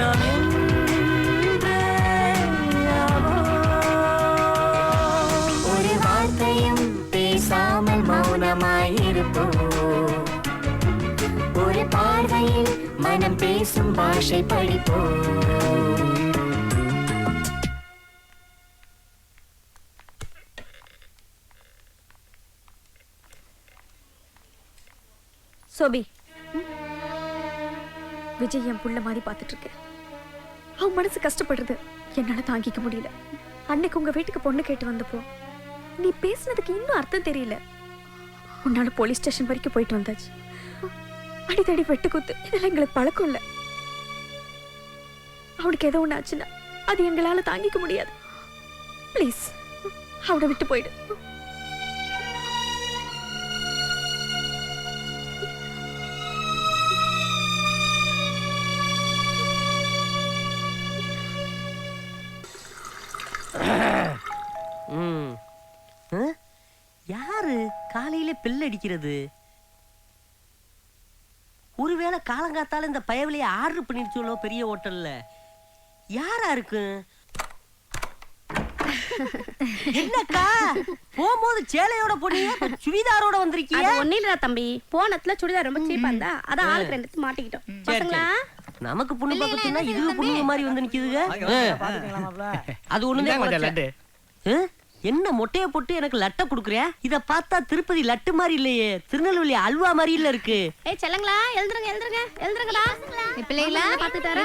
நான் பேசாமல் மௌனமாயிருப்போ ஒரு பார்வையில் மனம் பேசும் பாஷை படிப்போ சோபி, விஜய் என் புள்ள மாதிரி பார்த்துட்டு இருக்கேன். அவன் மனசு கஷ்டப்படுறது என்னால தாங்கிக்க முடியல. அன்னைக்கு உங்க வீட்டுக்கு பொண்ணு கேட்டு வந்தப்போ நீ பேசுனதுக்கு இன்னும் அர்த்தம் தெரியல. உன்னால போலீஸ் ஸ்டேஷன் வரைக்கும் போயிட்டு வந்தாச்சு. அடித்தடி வெட்டு குத்து இதெல்லாம் எங்களுக்கு பழக்கம் இல்லை. அவனுக்கு ஏதோ ஒண்ணு ஆச்சுன்னா அது எங்களால தாங்கிக்க முடியாது. ப்ளீஸ் அவனை விட்டு போயிடு. யாரு காலையில பெல் அடிக்கிறது? ஒருவேளை காலங்காத்தால இந்த பயவிலைய ஆர்டர் பண்ணிருச்சோளோ பெரிய ஹோட்டல்ல. யாரா இருக்கு? என்னக்கா போகும்போது சேலையோட போனீங்க, சுடிதாரோட வந்திருக்கீங்க? அது ஒண்ணு இல்லடா தம்பி, போனத்துல சுடிதார் ரொம்ப சீப்பா இருந்தா அதான் ஆளுக்கு ரெண்டு மாட்டிக்கிட்டோம். பசங்களா நமக்கு பொண்ணு பார்க்கணும்னா இது பொண்ணுங்க மாதிரி வந்து நிக்குதுங்க. அது ஒண்ணுதான். என்ன மொட்டைய போட்டு எனக்கு லட்டை குடுக்குறியா? இத பார்த்தா திருப்பதி லட்டு மாதிரி இல்லையே, திருநெல்வேலி அல்வா மாதிரி இல்ல இருக்கு. ஏய் செல்லங்களா, எழுந்துருங்க எழுந்துருங்க எழுந்துருங்கடா. பிள்ளைகளா பாத்துட்டாரா?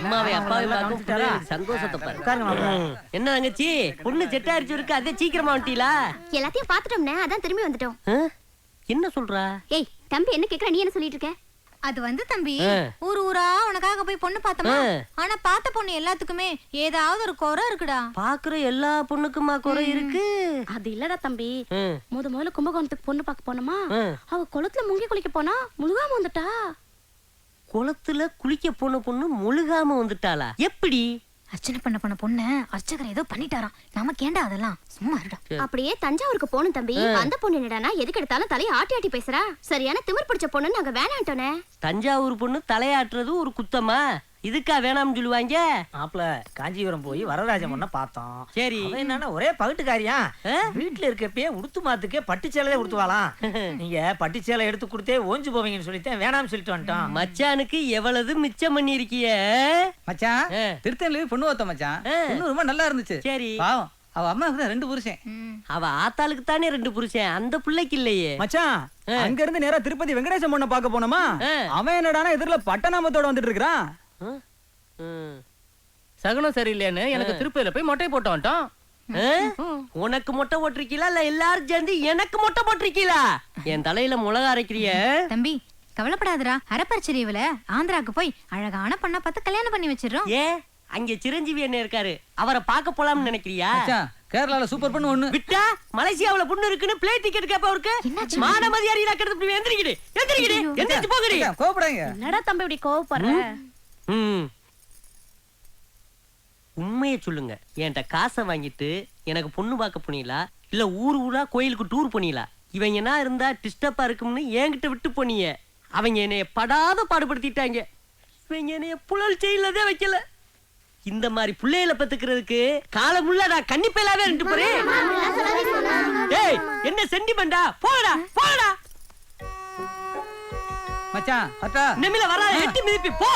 அம்மாவை அப்பாவை பார்த்து சந்தோஷத்தை பாரு. என்ன தங்கச்சி பொண்ணு செட் ஆயிடுச்சு இருக்கு, அதே சீக்கிரமா வந்துட்டீங்களா? எல்லாத்தையும் பாத்துட்டோம்னே, அதான் திரும்பி வந்துட்டோம். என்ன சொல்றா? ஏய் தம்பி, என்ன கேக்குற? நீ என்ன சொல்லிட்டு இருக்க? அது வந்து தம்பி, ஊர் ஊரா உனக்காக போய் பொண்ணு பார்த்தோமா, ஆனா பார்த்த பொண்ணு எல்லாத்துக்குமே ஏதாவது ஒரு குறை இருக்குடா. பாக்குற எல்லா பொண்ணுக்குமா குறை இருக்கு? அது இல்லடா தம்பி, முதல்ல கும்பகோணத்துக்கு பொண்ணு பார்க்க போனோமா, அவ குளத்துல முங்கி குளிக்க போனா முழுகாம வந்துட்டா. குளத்துல குளிக்க போன பொண்ணு முழுகாம வந்துட்டாளா? எப்படி? அர்ச்சனை பண்ண பொண்ணு அர்ச்சகர் ஏதோ பண்ணிட்டாராம். நமக்கு ஏண்டா அதெல்லாம், சும்மா இருடா. அப்படியே தஞ்சாவூருக்கு போணும் தம்பி. அந்த பொண்ணு என்னடானா எதுக்கு எடுத்தாலும் தலையை ஆட்டி ஆட்டி பேசுறா. சரியான திமிர் பிடிச்ச பொண்ணு நாங்க வேணான்ட்டோனே. தஞ்சாவூர் பொண்ணு தலையாட்டுறது ஒரு குத்தமா? இதுக்கா வேணாம்னு சொல்லுவாங்க? மாப்ள காஞ்சிபுரம் போய் வரராஜ பொண்ண பார்த்தோம். சரி, என்னன்னா ஒரே பகட்டுக்காரியா, வீட்டுல இருக்கப்பே உடுத்து மாத்துக்கே பட்டுச்சேலையே உடுத்துவாளாம். நீங்க பட்டுச்சேலை எடுத்து கொடுத்தே ஓஞ்சு போவீங்கன்னு சொல்லிட்டேன், வேணாம்னு சொல்லிட்டு வந்துட்டோம். மச்சானுக்கு எவ்வளவு மிச்சம் பண்ணி இருக்கிய மச்சான். திருத்தணில பொண்ணு பார்த்தோம் மச்சான், பொண்ணு ரொம்ப நல்லா இருந்துச்சு. சரி, பாவம் அவ அம்மாவுக்கு தான் 2 புருஷன். அவ ஆத்தாளுக்கு தானே 2 புருஷன், அந்த பிள்ளைக்கு இல்லையே. மச்சான் அங்க இருந்து நேரா திருப்பதி வெங்கடேசன் பொண்ண பார்க்க போனோமா, அவன் என்னடானா எதிரில பட்டநாமத்தோட வந்துட்டு இருக்கான். சகுனம் சரியில்லைன்னு எனக்கு திருப்பதியில போய் மொட்டை போட்டு வந்துட்டோம். உனக்கு மொட்டை போட்டிருக்கீங்களா இல்ல எல்லாரும் சேர்ந்து எனக்கு மொட்டை போட்டிருக்கீங்களா? என் தலையில மிளகா அரைக்கிறிய தம்பி கவலைப்படாதடா. அரப்பரிச்சரியவுல ஆந்திராக்கு போய் அழகான பொண்ணை பார்த்து கல்யாணம் பண்ணி வச்சிடறோம். ஏன் அங்க சிரஞ்சீவி என்ன இருக்காரு, அவரை பார்க்க போலாம்னு நினைக்கிறியா? கேரளால சூப்பர் பொண்ணு ஒண்ணு விட்டா மலேசியாவுல பொண்ணு இருக்குன்னு பிளேட் டிக்கெட் கேப்ப அவருக்கு மான மதியாரி இல்லாக்கிறது. எந்திரிக்கிடு எந்திரிக்கிடு எந்திரிச்சு போகடி. கோபப்படாங்க. என்னடா தம்பி இப்படி கோவப்படுற? உண்மையை சொல்லுங்க, என்கிட்ட காசை வாங்கிட்டு எனக்கு பொண்ணு பார்க்க போனீங்களா இல்ல ஊர் ஊரா கோயிலுக்கு டூர் போனீங்களா? இவங்க என்ன இருந்தா டிஸ்டர்பா இருக்கும்னு என்கிட்ட விட்டு போனீங்க. அவங்க என்னைய படாத பாடுபடுத்திட்டாங்க. இவங்க என்னைய புழல் செய்யலதே வைக்கல. இந்த மாதிரி பிள்ளைகளை பத்துக்கிறதுக்கு காலமுள்ள நான் கன்னிப்பையிலாவே இருந்து போறேன். ஏய் என்ன சென்டிமெண்டா? போடா போடா மச்சான். அட்டா நிமில வர எட்டி மிதிப்பி போ.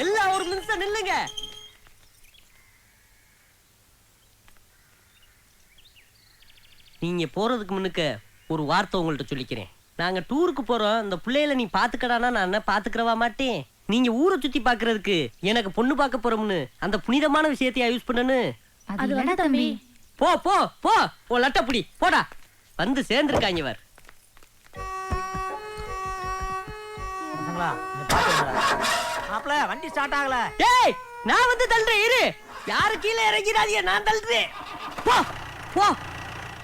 எல்லாம் ஒரு நிமிஷம் நில்லுங்க. நீங்க போறதுக்கு முன்னுக்கு ஒரு வார்த்தை உங்கள்ட்ட சொல்லிக்கிறேன். நாங்க டூருக்கு போறோம், இந்த பிள்ளைகளை நீ பாத்துக்கடானா நான் என்ன பாத்துக்கிறவா மாட்டேன். நீங்க ஊரை சுத்தி பாக்குறதுக்கு எனக்கு பொண்ணு பார்க்க போறோம்னு அந்த புனிதமான விஷயத்தையா யூஸ் பண்ணனு? அது வேணா தம்பி. போ போ போ போ லட்டப்புடி போடா. வந்து சேர்ந்திருக்காங்க இவர். மாப்ள வண்டி ஸ்டார்ட் ஆகல. டேய் நான் வந்து தள்ளுறேன் இரு. யாரு கீழே இறங்கிடாதீங்க, நான் தள்ளுறேன். போ போ.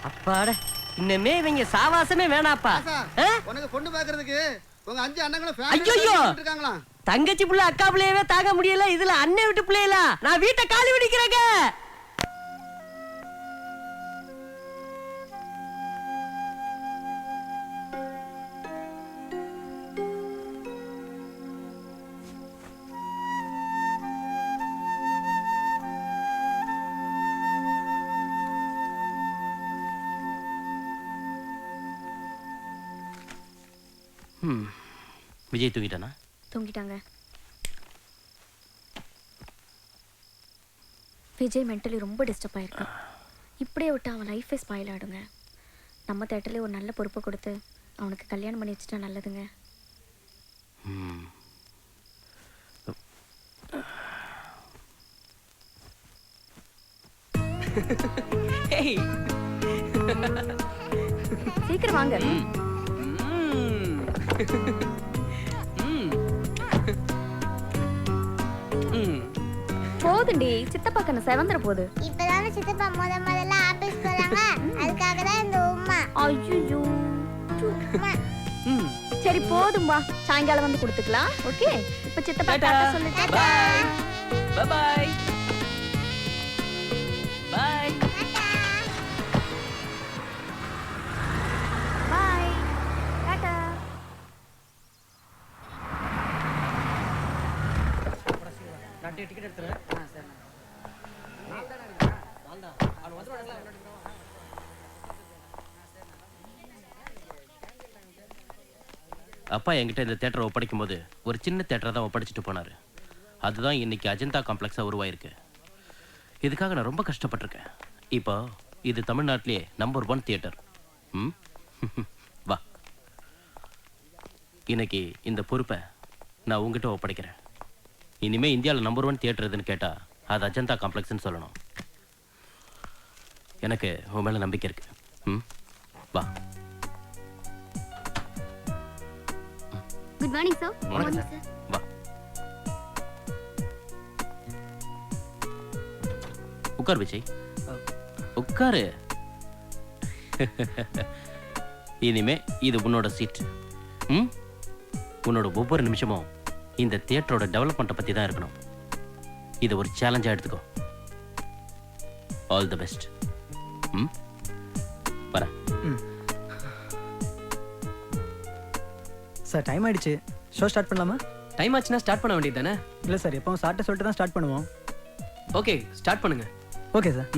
அப்பாடா இன்னமே இவங்க சாவாசமே வேணாப்பா. உனக்கு பொண்ணு பாக்குறதுக்கு உங்க 5 அண்ணங்களும் ஐயோ இருக்காங்களா? தங்கச்சி புள்ள அக்கா பிள்ளையவே தாங்க முடியல, இதுல அண்ணன் விட்டு பிள்ளைகளா? நான் வீட்டை காலி விடிக்கிறேங்க. விஜய் தூங்கிட்டானா? தூங்கிட்டாங்க. விஜய் மென்டலி ரொம்ப டிஸ்டர்ப் ஆயிருக்கான். இப்படியே விட்டு அவன் லைஃபே ஸ்பாயில் ஆயிடுங்க. நம்ம தேட்டர்லேயே ஒரு நல்ல பொறுப்பை கொடுத்து அவனுக்கு கல்யாணம் பண்ணி வச்சுட்டா நல்லதுங்க. சீக்கிரம் வாங்க. போதுண்டி, சித்தப்பா கண்ண செவந்தற போகுது. இப்பதானே சித்தப்பா முதல்ல ஆபீஸ் போறாங்க, அதுக்காக தான் இந்த உம்மா. ஐயோ சரி போதும்பா, சாயங்காலம் வந்து கொடுத்துக்கலாம். ஓகே இப்ப சித்தப்பா டாடா சொல்லுங்க. Bye bye bye bye tata. நான் டிக்கெட் எடுத்துறேன். சரி. அப்பா என்கிட்ட இந்த தேட்டரை ஒப்படைக்கும் போது ஒரு சின்ன தேட்டரை தான் ஒப்படைச்சிட்டு போனாரு. அதுதான் இன்னைக்கு அஜந்தா காம்ப்ளெக்ஸா உருவாயிருக்கு. இதுக்காக நான் ரொம்ப கஷ்டப்பட்டிருக்கேன். இப்போ இது தமிழ்நாட்டிலேயே நம்பர் 1 தியேட்டர். வா, இன்னைக்கு இந்த பொறுப்பை நான் உங்ககிட்ட ஒப்படைக்கிறேன். இனிமே இந்தியாவில் நம்பர் 1 தியேட்டர் எதுன்னு கேட்டா அது அஜந்தா காம்ப்ளெக்ஸ்ன்னு சொல்லணும். எனக்கு உன் மேல நம்பிக்கை இருக்கு. வா. Good morning sir. வணக்கம் சார். வா உட்கார் விஜய், உட்காரு. இனிமே இது உன்னோட சீட். உன்னோட ஒவ்வொரு நிமிஷமும் இந்த தியேட்டரோட டெவலப்மெண்ட்டை பத்தி தான் இருக்கணும். இது ஒரு சேலஞ்சா எடுத்துக்கோ. All the best. வரேன். சார் டைம் ஆயிடுச்சு, ஷோ ஸ்டார்ட் பண்ணலாமா? டைம் ஆச்சுன்னா ஸ்டார்ட் பண்ண வேண்டியது தானே? இல்லை சார், எப்பவும் சார்ட்ட சொல்லிட்டு தான் ஸ்டார்ட் பண்ணுவோம். ஓகே ஸ்டார்ட் பண்ணுங்க. Okay sir.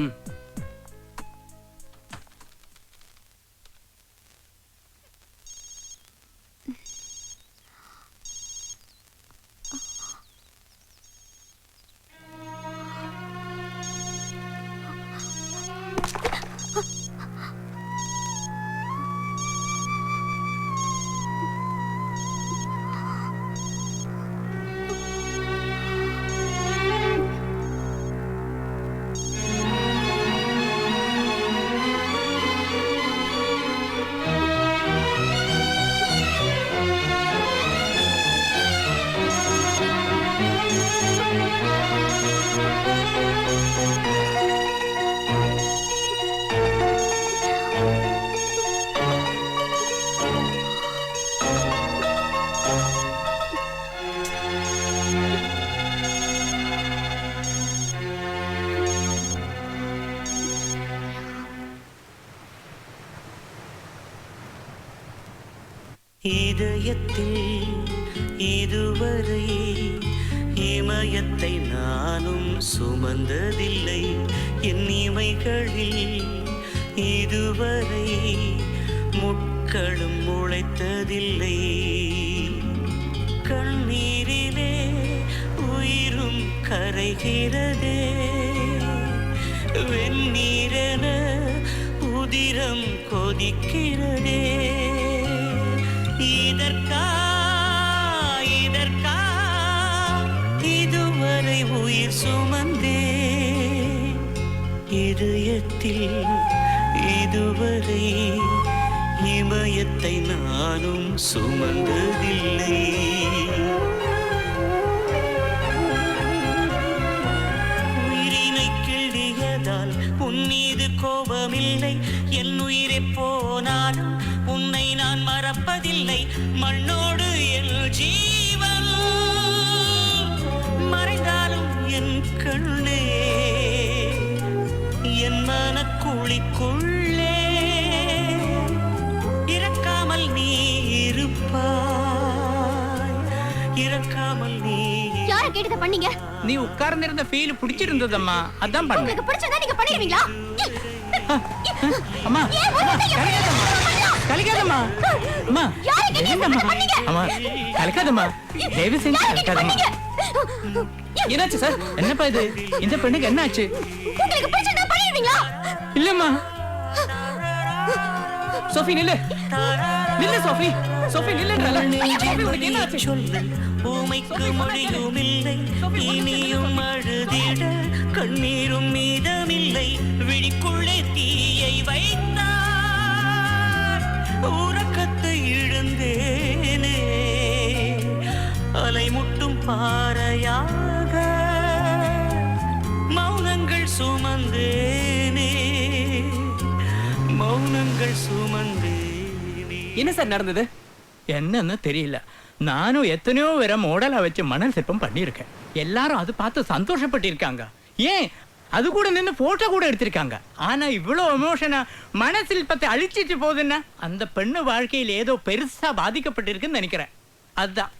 இதயத்தில் இதுவரை இமயத்தை நானும் சுமந்ததில்லை, என் இமைகளில் இதுவரை முட்களும் முளைத்ததில்லை. கண்ணீரிலே உயிரும் கரைகிறதே, வெந்நீரென உதிரம் கொதிக்கிறதே. இதற்கா இதுவரை உயிர் சுமந்தே, இதயத்தில் இதுவரை இமயத்தை நானும் சுமந்ததில்லை. உயிரினை கிள்ளியதால் உன் மீது கோபமில்லை, என் உயிரை போனாலும் உன்னை நான் மறப்பதில்லை. மண்ணோடு என் ஜீவன் மறைந்தாலும் என் கண்ணே, என் மனக்குழிக்குள்ளே இறக்காமல் நீ இருப்பாய், இறக்காமல் நீ. யார கேட்டத பண்ணீங்க? நீ உட்கார்ந்து இருந்த ஃபீல் பிடிச்சிருந்ததம்மா, அதான் பண்ணேன். உங்களுக்கு பிடிச்சதா நீங்க பண்ணிடுவீங்களா? அம்மா கலிக்காதம்மா, அம்மா அம்மா கலிக்காதம்மா, தயவு செஞ்சு கலிக்காதம்மா. என்னாச்சு சார்? என்னப்பா இது? இந்த பெண்ணுக்கு என்ன ஆச்சு? உங்களுக்கு பிடிச்சதா பண்ணிடுவீங்களா? இல்லம்மா. சோஃபி நில்லு, நில்லு சோஃபி, சோஃபி நில்லுன்றல. சோஃபி உனக்கு என்ன ஆச்சு? ஊமைக்கு மொழியுமில்லை, இனியும் அழுதிட கண்ணீரும் மீதமில்லை. விழிக்குள்ளே தீயை வைத்தார், உறக்கத்தை இழந்தேனே. அலைமுட்டும் பாறையாக மௌனங்கள் சுமந்தேனே, மௌனங்கள் சுமந்தேனே. என்ன சார் நடந்தது? என்னன்னு தெரியல. நானும் எத்தனையோ வேற மாடலா வச்சு மணல் சிற்பம் பண்ணியிருக்கேன். எல்லாரும் அது பார்த்து சந்தோஷப்பட்டிருக்காங்க. ஏன் அது கூட நின்று போட்டோ கூட எடுத்திருக்காங்க. ஆனா இவ்வளவு எமோஷனா மணல் சிற்பத்தை அழிச்சிட்டு போகுதுன்னா அந்த பெண்ணு வாழ்க்கையில் ஏதோ பெருசா பாதிக்கப்பட்டிருக்குன்னு நினைக்கிறேன். அதுதான்.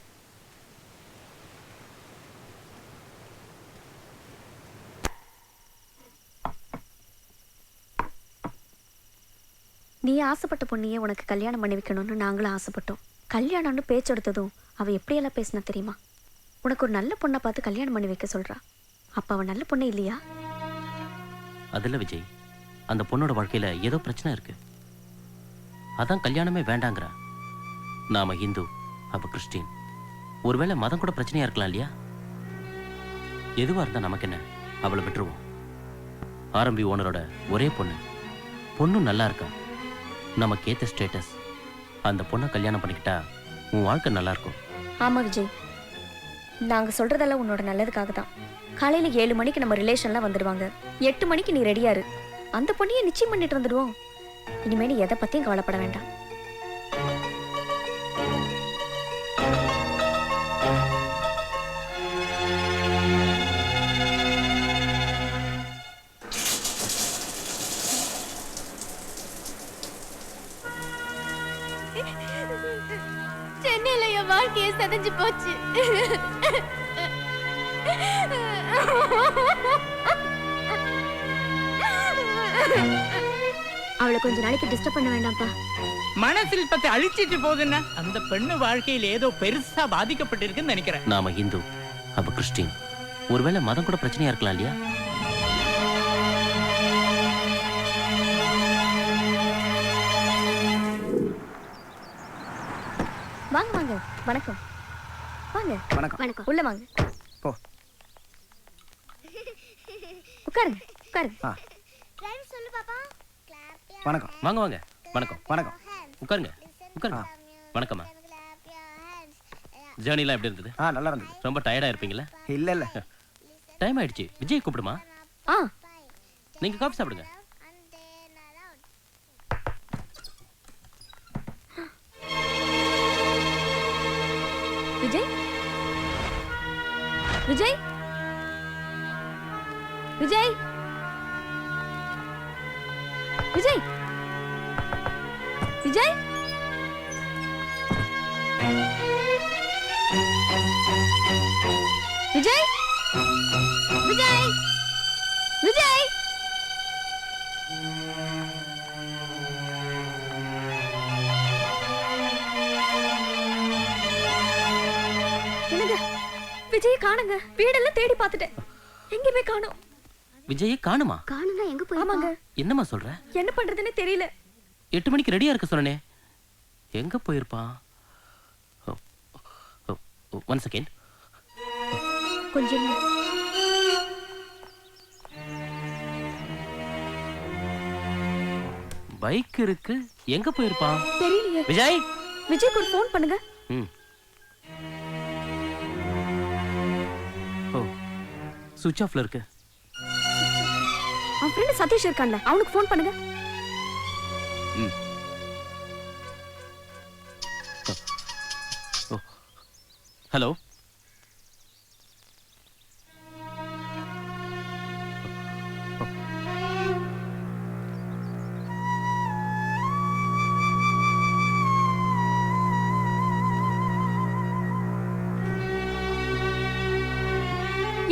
நீ ஆசைப்பட்ட பொண்ணையே உனக்கு கல்யாணம் பண்ணி வைக்கணும்னு நாங்களும் ஆசைப்பட்டோம். கல்யாணம்னு பேச்செடுத்ததும் அவள் எப்படியெல்லாம் பேசினா தெரியுமா? உனக்கு ஒரு நல்ல பொண்ணை பார்த்து கல்யாணம் பண்ணி வைக்க சொல்றா. அப்ப அவன் நல்ல பொண்ணு இல்லையா? அதில் விஜய், அந்த பொண்ணோட வாழ்க்கையில ஏதோ பிரச்சனை இருக்கு. அதான் கல்யாணமே வேண்டாங்கிறா. நாம ஹிந்து, அவ கிறிஸ்டின். ஒருவேளை மதம் கூட பிரச்சனையா இருக்கலாம் இல்லையா? எதுவா இருந்தா நமக்கு என்ன, அவளை விட்டுருவோம். ஆரம்பி ஓனரோட ஒரே பொண்ணும் நல்லா இருக்கா. நமக்கு ஏத்த ஸ்டேட்டஸ். அந்த பொண்ணை கல்யாணம் பண்ணிக்கிட்டா உன் வாழ்க்கை நல்லா இருக்கும். ஆமா விஜய், நாங்க சொல்றதெல்லாம் உன்னோட நல்லதுக்காக தான். காலையில 7 மணிக்கு நம்ம ரிலேஷன்லாம் வந்துடுவாங்க. 8 மணிக்கு நீ ரெடியா இரு. அந்த பொண்ணையே நிச்சயம் பண்ணிட்டு வந்துடுவோம். இனிமேல் எதை பத்தியும் கவலைப்பட வேண்டாம். சென்னையில என் வாழ்க்கையை செதஞ்சு போச்சு. அவளை கொஞ்ச நாளைக்கு டிஸ்டர்ப் பண்ண வேண்டாம்ப்பா. மனசில்பத்தை அழிச்சிட்டு போகுதுன்னா அந்த பெண்ணு வாழ்க்கையில் ஏதோ பெருசா பாதிக்கப்பட்டிருக்குன்னு நினைக்கிறேன். நாம ஹிந்து, அவ கிறிஸ்டின். ஒருவேளை மதம் கூட பிரச்சனையா இருக்கலாம் இல்லையா? வாங்க வாங்க. வணக்கம். வாங்க. வணக்கம். வணக்கம். உள்ள வாங்க. போ. உட்காருங்க, உட்காருங்க. சொல்லு பாப்பா. வணக்கம். வாங்க வாங்க. வணக்கம். வணக்கம். உட்காருங்க, உட்காருங்க. வணக்கம்மா. ஜேர்னிலாம் எப்படி இருந்தது? நல்லா இருந்தது. ரொம்ப டயர்டா இருப்பீங்களா? இல்ல. டைம் ஆயிடுச்சு. விஜய் கூப்பிடுமா? நீங்க காஃபி சாப்பிடுங்க. விஜய், விஜய், விஜய், விஜய், விஜய், விஜய் காணுங்க. வீடெல்லாம் தேடி பார்த்துட்டேன், எங்கேயுமே காணோம். விஜயை காணுமா? காணும்னா எங்க போய்? ஆமாங்க. என்னம்மா சொல்ற? என்ன பண்றதுன்னு தெரியல. 8 மணிக்கு ரெடியா இருக்க சொன்னனே, எங்க போயிருப்பான்? 1 செகண்ட். கொஞ்சம் பைக் இருக்கு, எங்க போயிருப்பான்? தெரியலையே. விஜய், விஜய்க்கு ஒரு ஃபோன் பண்ணுங்க. ஓ, சுவிட்ச் ஆஃப்ல இருக்கு. அவன் ஃப்ரெண்ட் சதீஷ் இருக்கான்ல, அவனுக்கு ஃபோன் பண்ணுங்க. ஹலோ,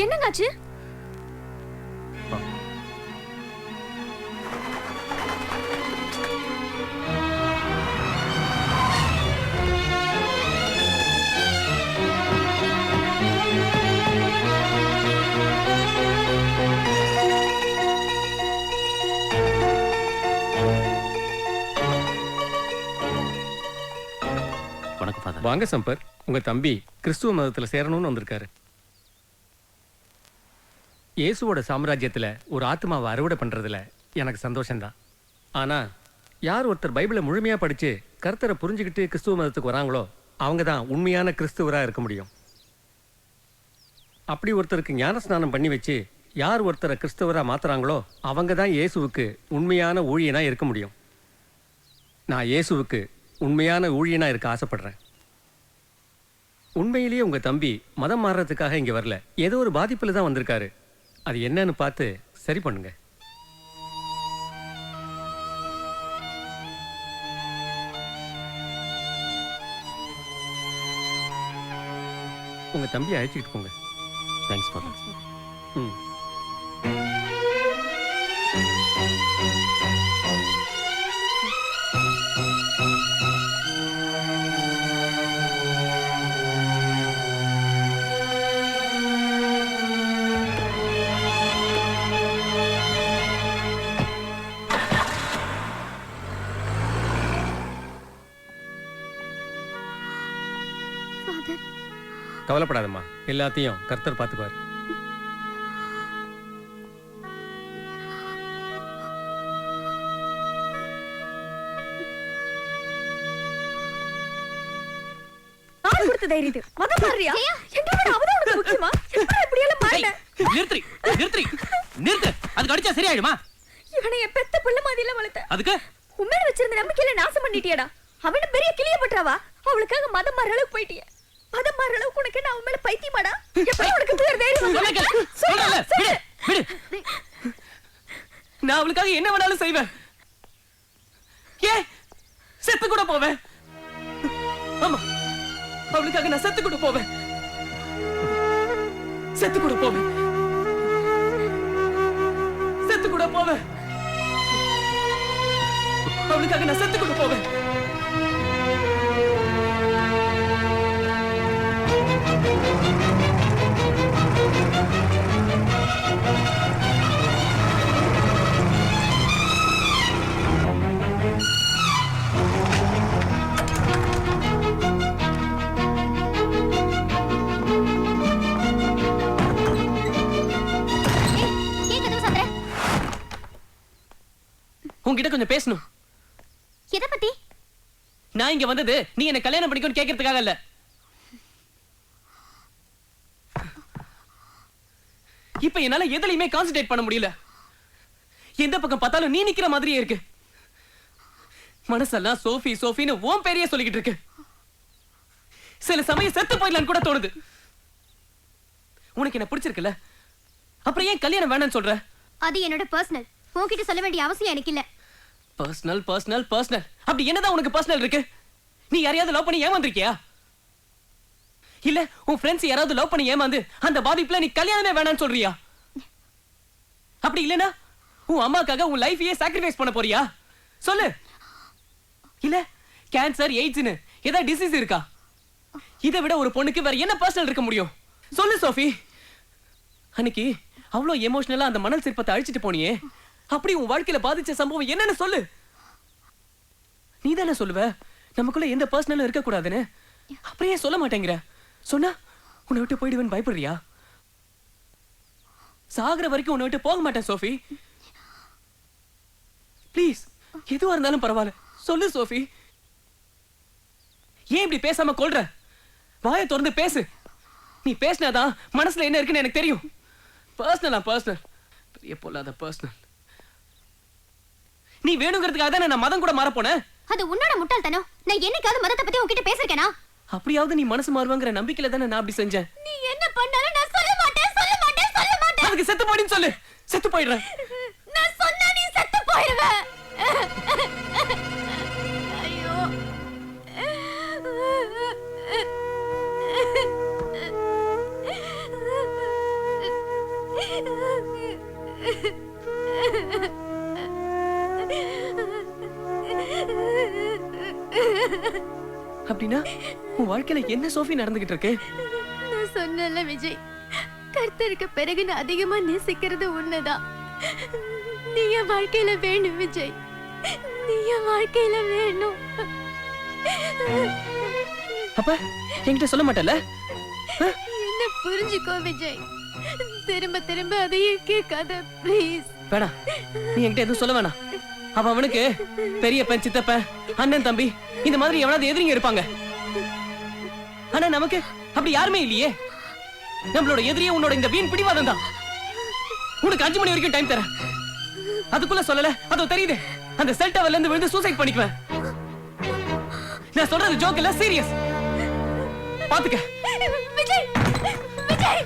என்னங்காச்சு? வாங்க சம்பர், உங்க தம்பி கிறிஸ்துவ மதத்துல சேரணும்னு வந்திருக்காரு. இயேசுவோட சாம்ராஜ்யத்துல ஒரு ஆத்மாவை அறுவடை பண்றதுல எனக்கு சந்தோஷம்தான். ஆனா யார் ஒருத்தர் பைபிளை முழுமையா படிச்சு கர்த்தரை புரிஞ்சுக்கிட்டு கிறிஸ்துவ மதத்துக்கு வராங்களோ அவங்க தான் உண்மையான கிறிஸ்துவரா இருக்க முடியும். அப்படி ஒருத்தருக்கு ஞான ஸ்நானம் பண்ணி வச்சு யார் ஒருத்தரை கிறிஸ்தவரா மாத்துறாங்களோ அவங்க தான் இயேசுவுக்கு உண்மையான ஊழியனா இருக்க முடியும். நான் இயேசுவுக்கு உண்மையான ஊழியனா இருக்க ஆசைப்படுறேன். உண்மையிலேயே உங்க தம்பி மதம் மாறுறதுக்காக இங்க வரல, ஏதோ ஒரு பாதிப்புல தான் வந்திருக்காரு. அது என்னன்னு பார்த்து சரி பண்ணுங்க. உங்க தம்பி அழைச்சிட்டு போங்க. Thanks father. கவலைப்படாதம்மா, எல்லாத்தையும் கர்த்தர் பார்த்துக்குவார். யார் கொடுத்த தைரியது? மதம் மாறியா? எங்க விட அவதான் உனக்கு முக்கியமா? எப்படி இப்படி எல்லாம் மாறின? நிறுத்து, நிறுத்து, நிறுத்து. அதுக்கு அடிச்சா சரியாயிடுமா? இவனை என் பெத்த புள்ள மாதிரில வளர்த்த. அதுக்கு உண்மையில வச்சிருந்த நம்பிக்கையில நாசம் பண்ணிட்டியடா. அவன பெரிய கிளிய பண்றவா? அவளுக்காக மதம் மாற அளவுக்கு போயிட்டியே. மதம் மாற அளவுக்கு உனக்கு என்ன அவன் மேல பைத்தியமாடா? எப்படி உனக்கு பேர் தைரியம்? சொல்லல, விடு, விடு. நான் அவளுக்காக என்ன வேணாலும் செய்வேன். ஏன் செத்து கூட போவேன். ஆமா, அவளுக்காக நான் செத்து கூட போவேன். செத்து கூட போவேன். செத்து கூட போவேன். அவளுக்காக நான் செத்து கூட போவேன். உன்கிட்ட கொஞ்சம் பேசணும். எதை பத்தி? நான் இங்க வந்தது நீ என்ன கல்யாணம் பண்ணிக்கணும் கேட்கறதுக்காக இல்ல. இப்ப என்னால எதுலயுமே கான்சென்ட்ரேட் பண்ண முடியல. எந்த பக்கம் பார்த்தாலும் நீ நிக்கிற மாதிரியே இருக்கு. மனசெல்லாம் சோஃபி சோஃபின்னு ஓம் பேரையே சொல்லிக்கிட்டு இருக்கு. சில சமயம் செத்து போயிடலான்னு கூட தோணுது. உனக்கு என்ன பிடிச்சிருக்குல்ல, அப்புறம் ஏன் கல்யாணம் வேணாம்னு சொல்ற? அது என்னோட பர்சனல். உன்கிட்ட சொல்ல வேண்டிய அவசியம் எனக்கு இல்ல. பர்சனல் பர்சனல் பர்சனல் அப்படி என்னதான் உனக்கு பர்சனல் இருக்கு? நீ யாரையாவது லவ் பண்ணி ஏமாந்திருக்கியா? இல்ல உன் ஃப்ரெண்ட்ஸ் யாராவது லவ் பண்ணி ஏமாந்து அந்த பாதிப்புல நீ கல்யாணமே வேணாம்னு சொல்றியா? அப்படி இல்லனா உன் அம்மாக்காக உன் லைஃபையே சாக்ரிஃபைஸ் பண்ண போறியா? சொல்லு. இல்ல கேன்சர் எய்ட்ஸ்னு ஏதாவது டிசீஸ் இருக்கா? இதை விட ஒரு பொண்ணுக்கு வேற என்ன பர்சனல் இருக்க முடியும்? சொல்லு சோஃபி. அன்னைக்கு அவ்வளோ எமோஷனலா அந்த மணல் சிற்பத்தை அழிச்சிட்டு போனியே, அப்படி உன் வாழ்க்கையில பாதிச்ச சம்பவம் என்னன்னு சொல்லு. நீ தானே சொல்லுவ நமக்குள்ள எந்த பர்சனலும் இருக்க கூடாதுன்னு. அப்படியே சொல்ல மாட்டேங்கிற. சொன்னா உன்னை விட்டு போயிடுவேன்னு பயப்படுறியா? சாகுற வரைக்கும் உன்னை விட்டு போக மாட்டேன் சோஃபி. ப்ளீஸ், எதுவா இருந்தாலும் பரவாயில்ல சொல்லு சோஃபி. ஏன் இப்படி பேசாம கொள்ற? வாயை திறந்து பேசு. நீ பேசினாதான் மனசுல என்ன இருக்குன்னு எனக்கு தெரியும். பர்சனலா பர்சனல், பெரிய பொல்லாத பர்சனல். நீ வேணுங்கிறதுக்காக தான் நான் மதம் கூட மாற போனேன். அது உன்னோட முட்டாள்தனம். நான் என்னைக்காவது மதத்தை பத்தி உன்கிட்ட பேசிருக்கேனா? அப்படியாவது நீ மனசு மாறுவாங்கற நம்பிக்கையில தானே நான் அப்படி செஞ்சேன். நீ என்ன பண்ணாலும் நான் சொல்ல மாட்டேன், சொல்ல மாட்டேன், சொல்ல மாட்டேன். அதுக்கு செத்து போடின்னு சொல்லு. செத்து போயிடுறேன். நான் சொன்னா நீ செத்து போயிடுவ. ஐயோ. அப்படின்னா உன் வாழ்க்கையில என்ன சோஃபி நடந்துகிட்டு இருக்கு? நான் சொன்னல விஜய், கர்த்தருக்கு பிறகு நான் அதிகமா நேசிக்கிறது உன்னதான். நீ என் வாழ்க்கையில வேணும் விஜய், நீ என் வாழ்க்கையில வேணும். அப்ப என்கிட்ட சொல்ல மாட்டல? என்ன புரிஞ்சுக்கோ விஜய், திரும்ப திரும்ப அதையே கேட்காத ப்ளீஸ். வேணா, நீ என்கிட்ட எதுவும் சொல்ல வேணாம். அவனுக்கு பெரியப்பன், சித்தப்பன், அண்ணன், தம்பி இந்த மாதிரி எவனாவது எதிரிங்க இருப்பாங்க. ஆனா நமக்கு அப்படி யாருமே இல்லையே. நம்மளோட எதிரியே உன்னோட இந்த வீண் பிடிவாதம் தான். உனக்கு 5 மணி வரைக்கும் டைம் தரேன். அதுக்குள்ள சொல்லல, அதோ தெரியுது. அந்த செல் டவர்ல இருந்து விழுந்து சூசைட் பண்ணிக்குவேன். நான் சொல்றது ஜோக் இல்ல, சீரியஸ். பாத்துக்க. விஜய், விஜய், விஜய்.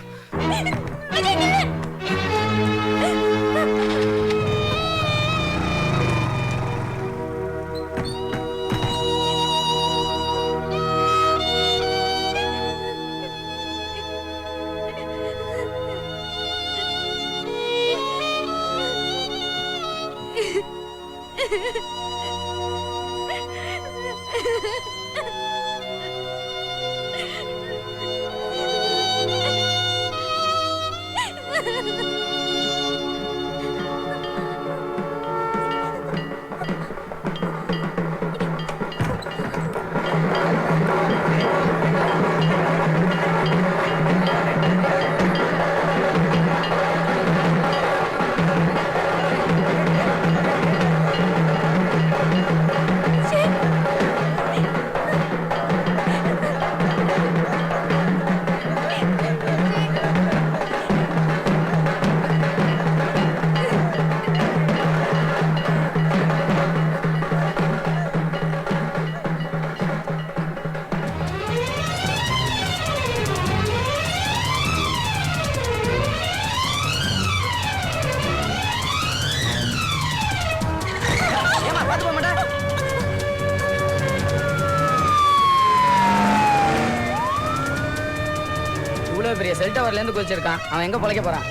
பெரிய செல் டவர்ல இருந்து குதிச்சிருக்கான். அவன் எங்க பொழைக்க போறான்?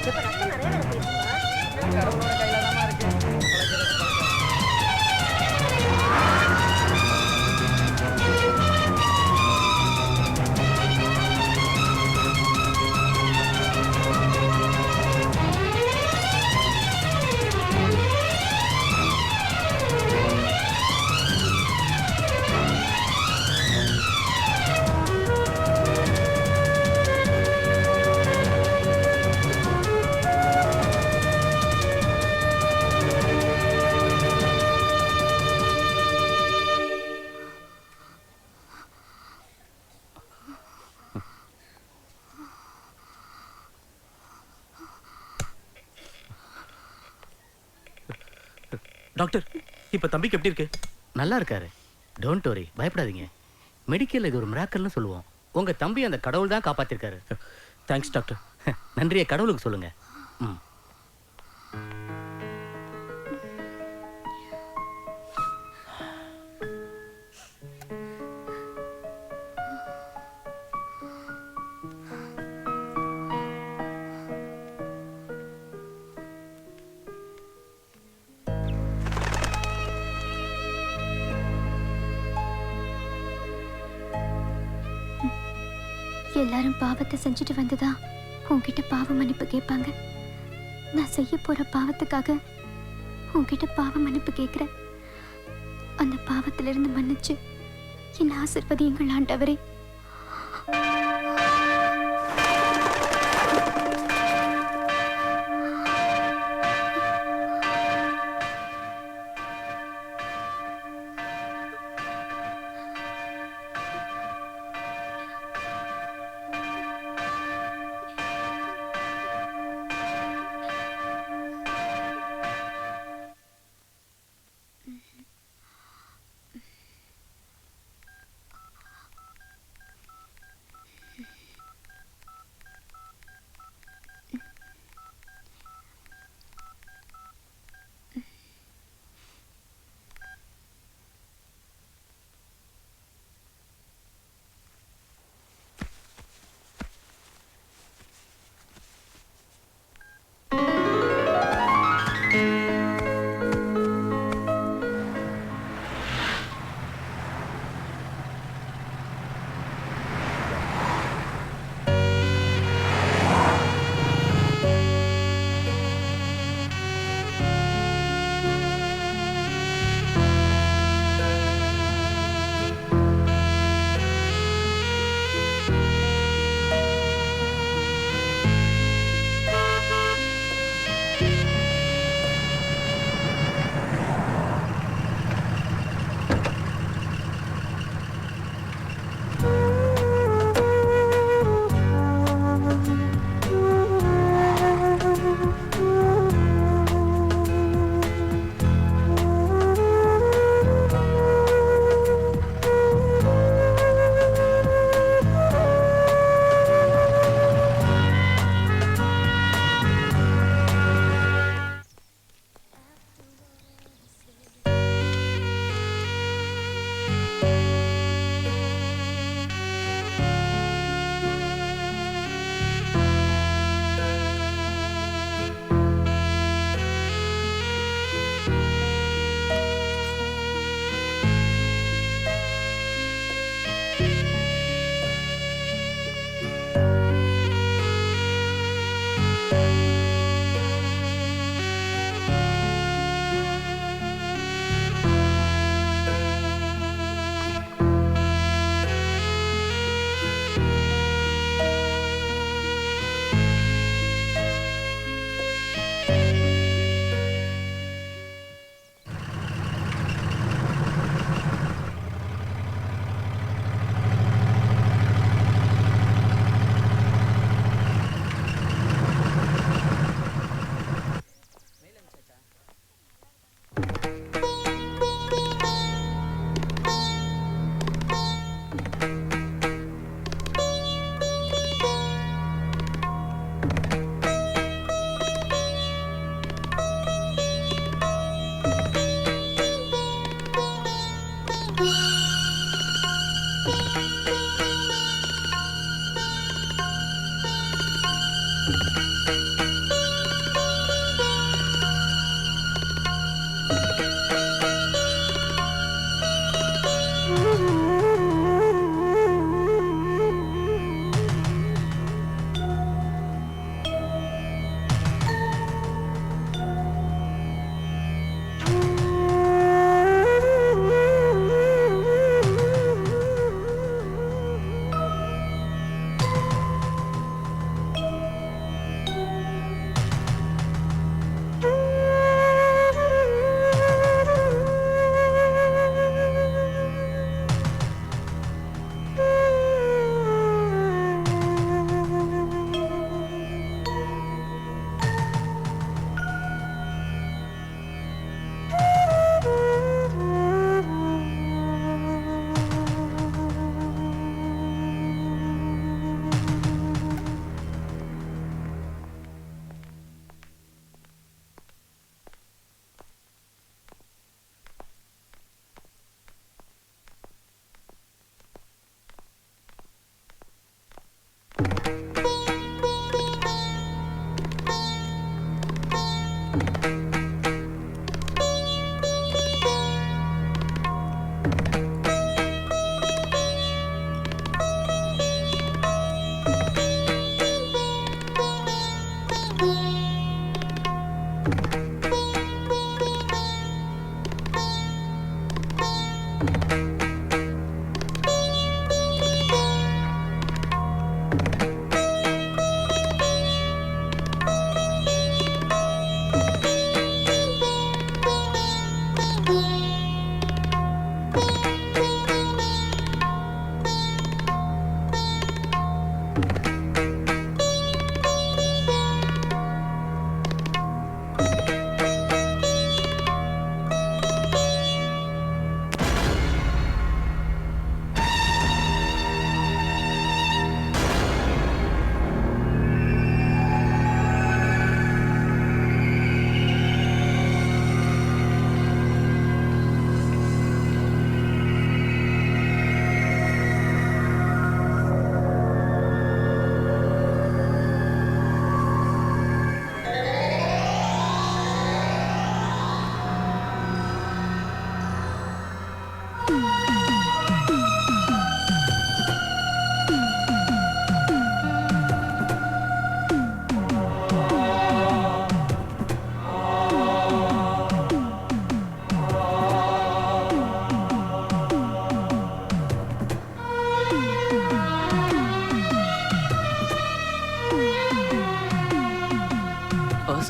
டாக்டர், இப்ப தம்பிக்கு எப்படி இருக்கு? நல்லா இருக்காரு. டோன்ட் வரி, பயப்படாதீங்க. மெடிக்கல்ல இது ஒரு மிராக்கல்னு சொல்லுவோம். உங்க தம்பி அந்த கடவுள் தான் காப்பாத்திருக்காரு. Thanks doctor. நன்றியை கடவுளுக்கு சொல்லுங்க. எல்லாரும் பாவத்தை செஞ்சுட்டு வந்துதா உன்கிட்ட பாவ மன்னிப்பு கேட்பாங்க. நான் செய்ய போற பாவத்துக்காக உன்கிட்ட பாவ மன்னிப்பு கேட்கிறேன். அந்த பாவத்திலிருந்து மன்னிச்சு என் ஆசீர்வதியுங்கள் ஆண்டவரே.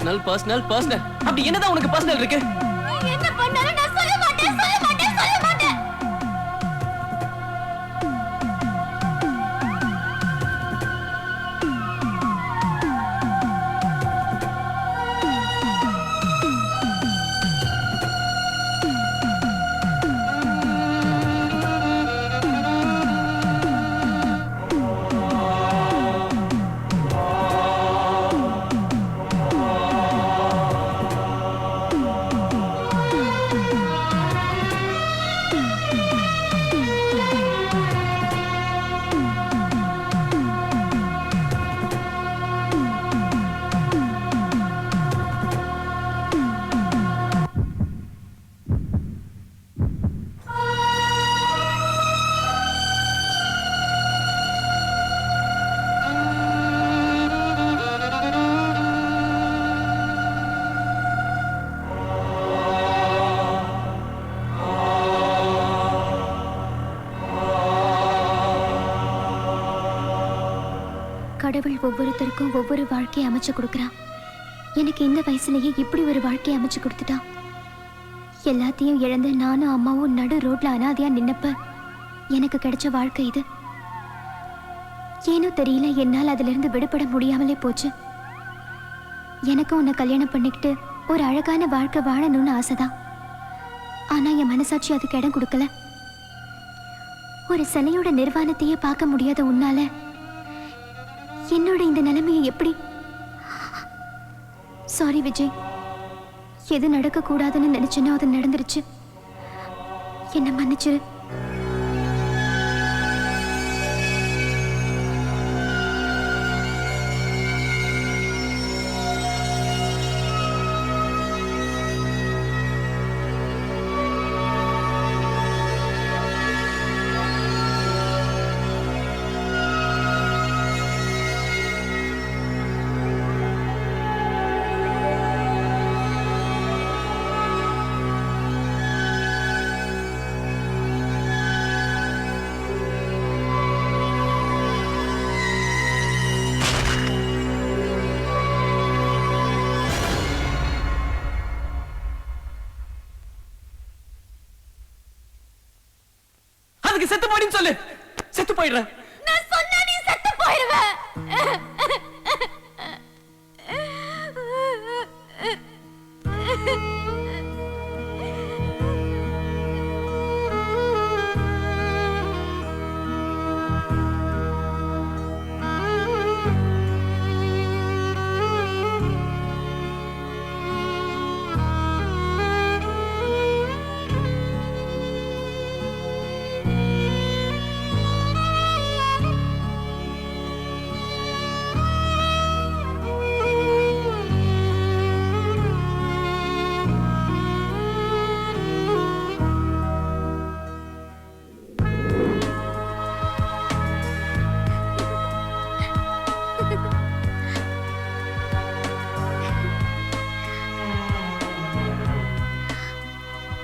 பர்சனல் பர்சனல் பர்சனல் அப்படி என்னதான் உனக்கு பர்சனல் இருக்கு? என்ன பண்ணாலும் நான் சொல்ல மாட்டேன் சொல்ல மாட்டேன் சொல்ல மாட்டேன். கடவுள் ஒவ்வொருத்தருக்கும் ஒவ்வொரு வாழ்க்கையை அமைச்சு கொடுக்குறான். எனக்கு இந்த வயசுலயே இப்படி ஒரு வாழ்க்கையை அமைச்சு கொடுத்துட்டான். எல்லாத்தையும் இழந்து நானும் அம்மாவும் நடு ரோட்ல அனாதையா நின்னப்ப எனக்கு கிடைச்ச வாழ்க்கை இது. ஏனோ தெரியல, என்னால் அதுல இருந்து விடுபட முடியாமலே போச்சு. எனக்கும் உன்னை கல்யாணம் பண்ணிக்கிட்டு ஒரு அழகான வாழ்க்கை வாழணும்னு ஆசைதான். ஆனா என் மனசாட்சி அதுக்கு இடம் கொடுக்கல. ஒரு சிலையோட நிர்வாணத்தையே பார்க்க முடியாத உன்னால என்னோட இந்த நிலைமையை எப்படி? சாரி விஜய், எது நடக்க கூடாதுன்னு நினைச்சேனோ அது நடந்துருச்சு. என்ன மன்னிச்சிரு. அதுக்கு செத்து போயிடுன்னு சொல்லு. செத்து போயிடுறேன். நான் சொன்னா நீ செத்து போயிடுவ.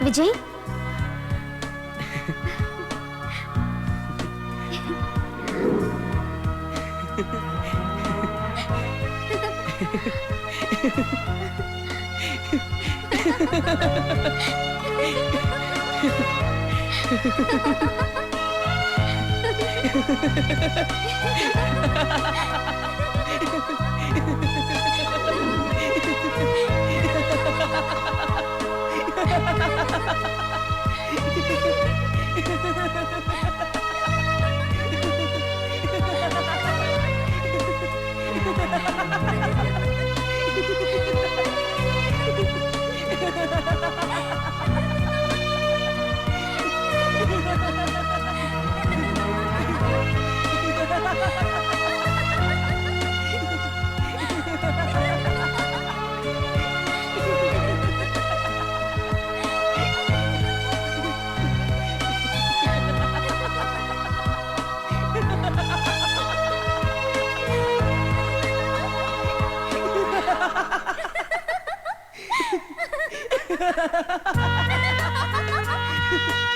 Vijay, Ha ha ha ha!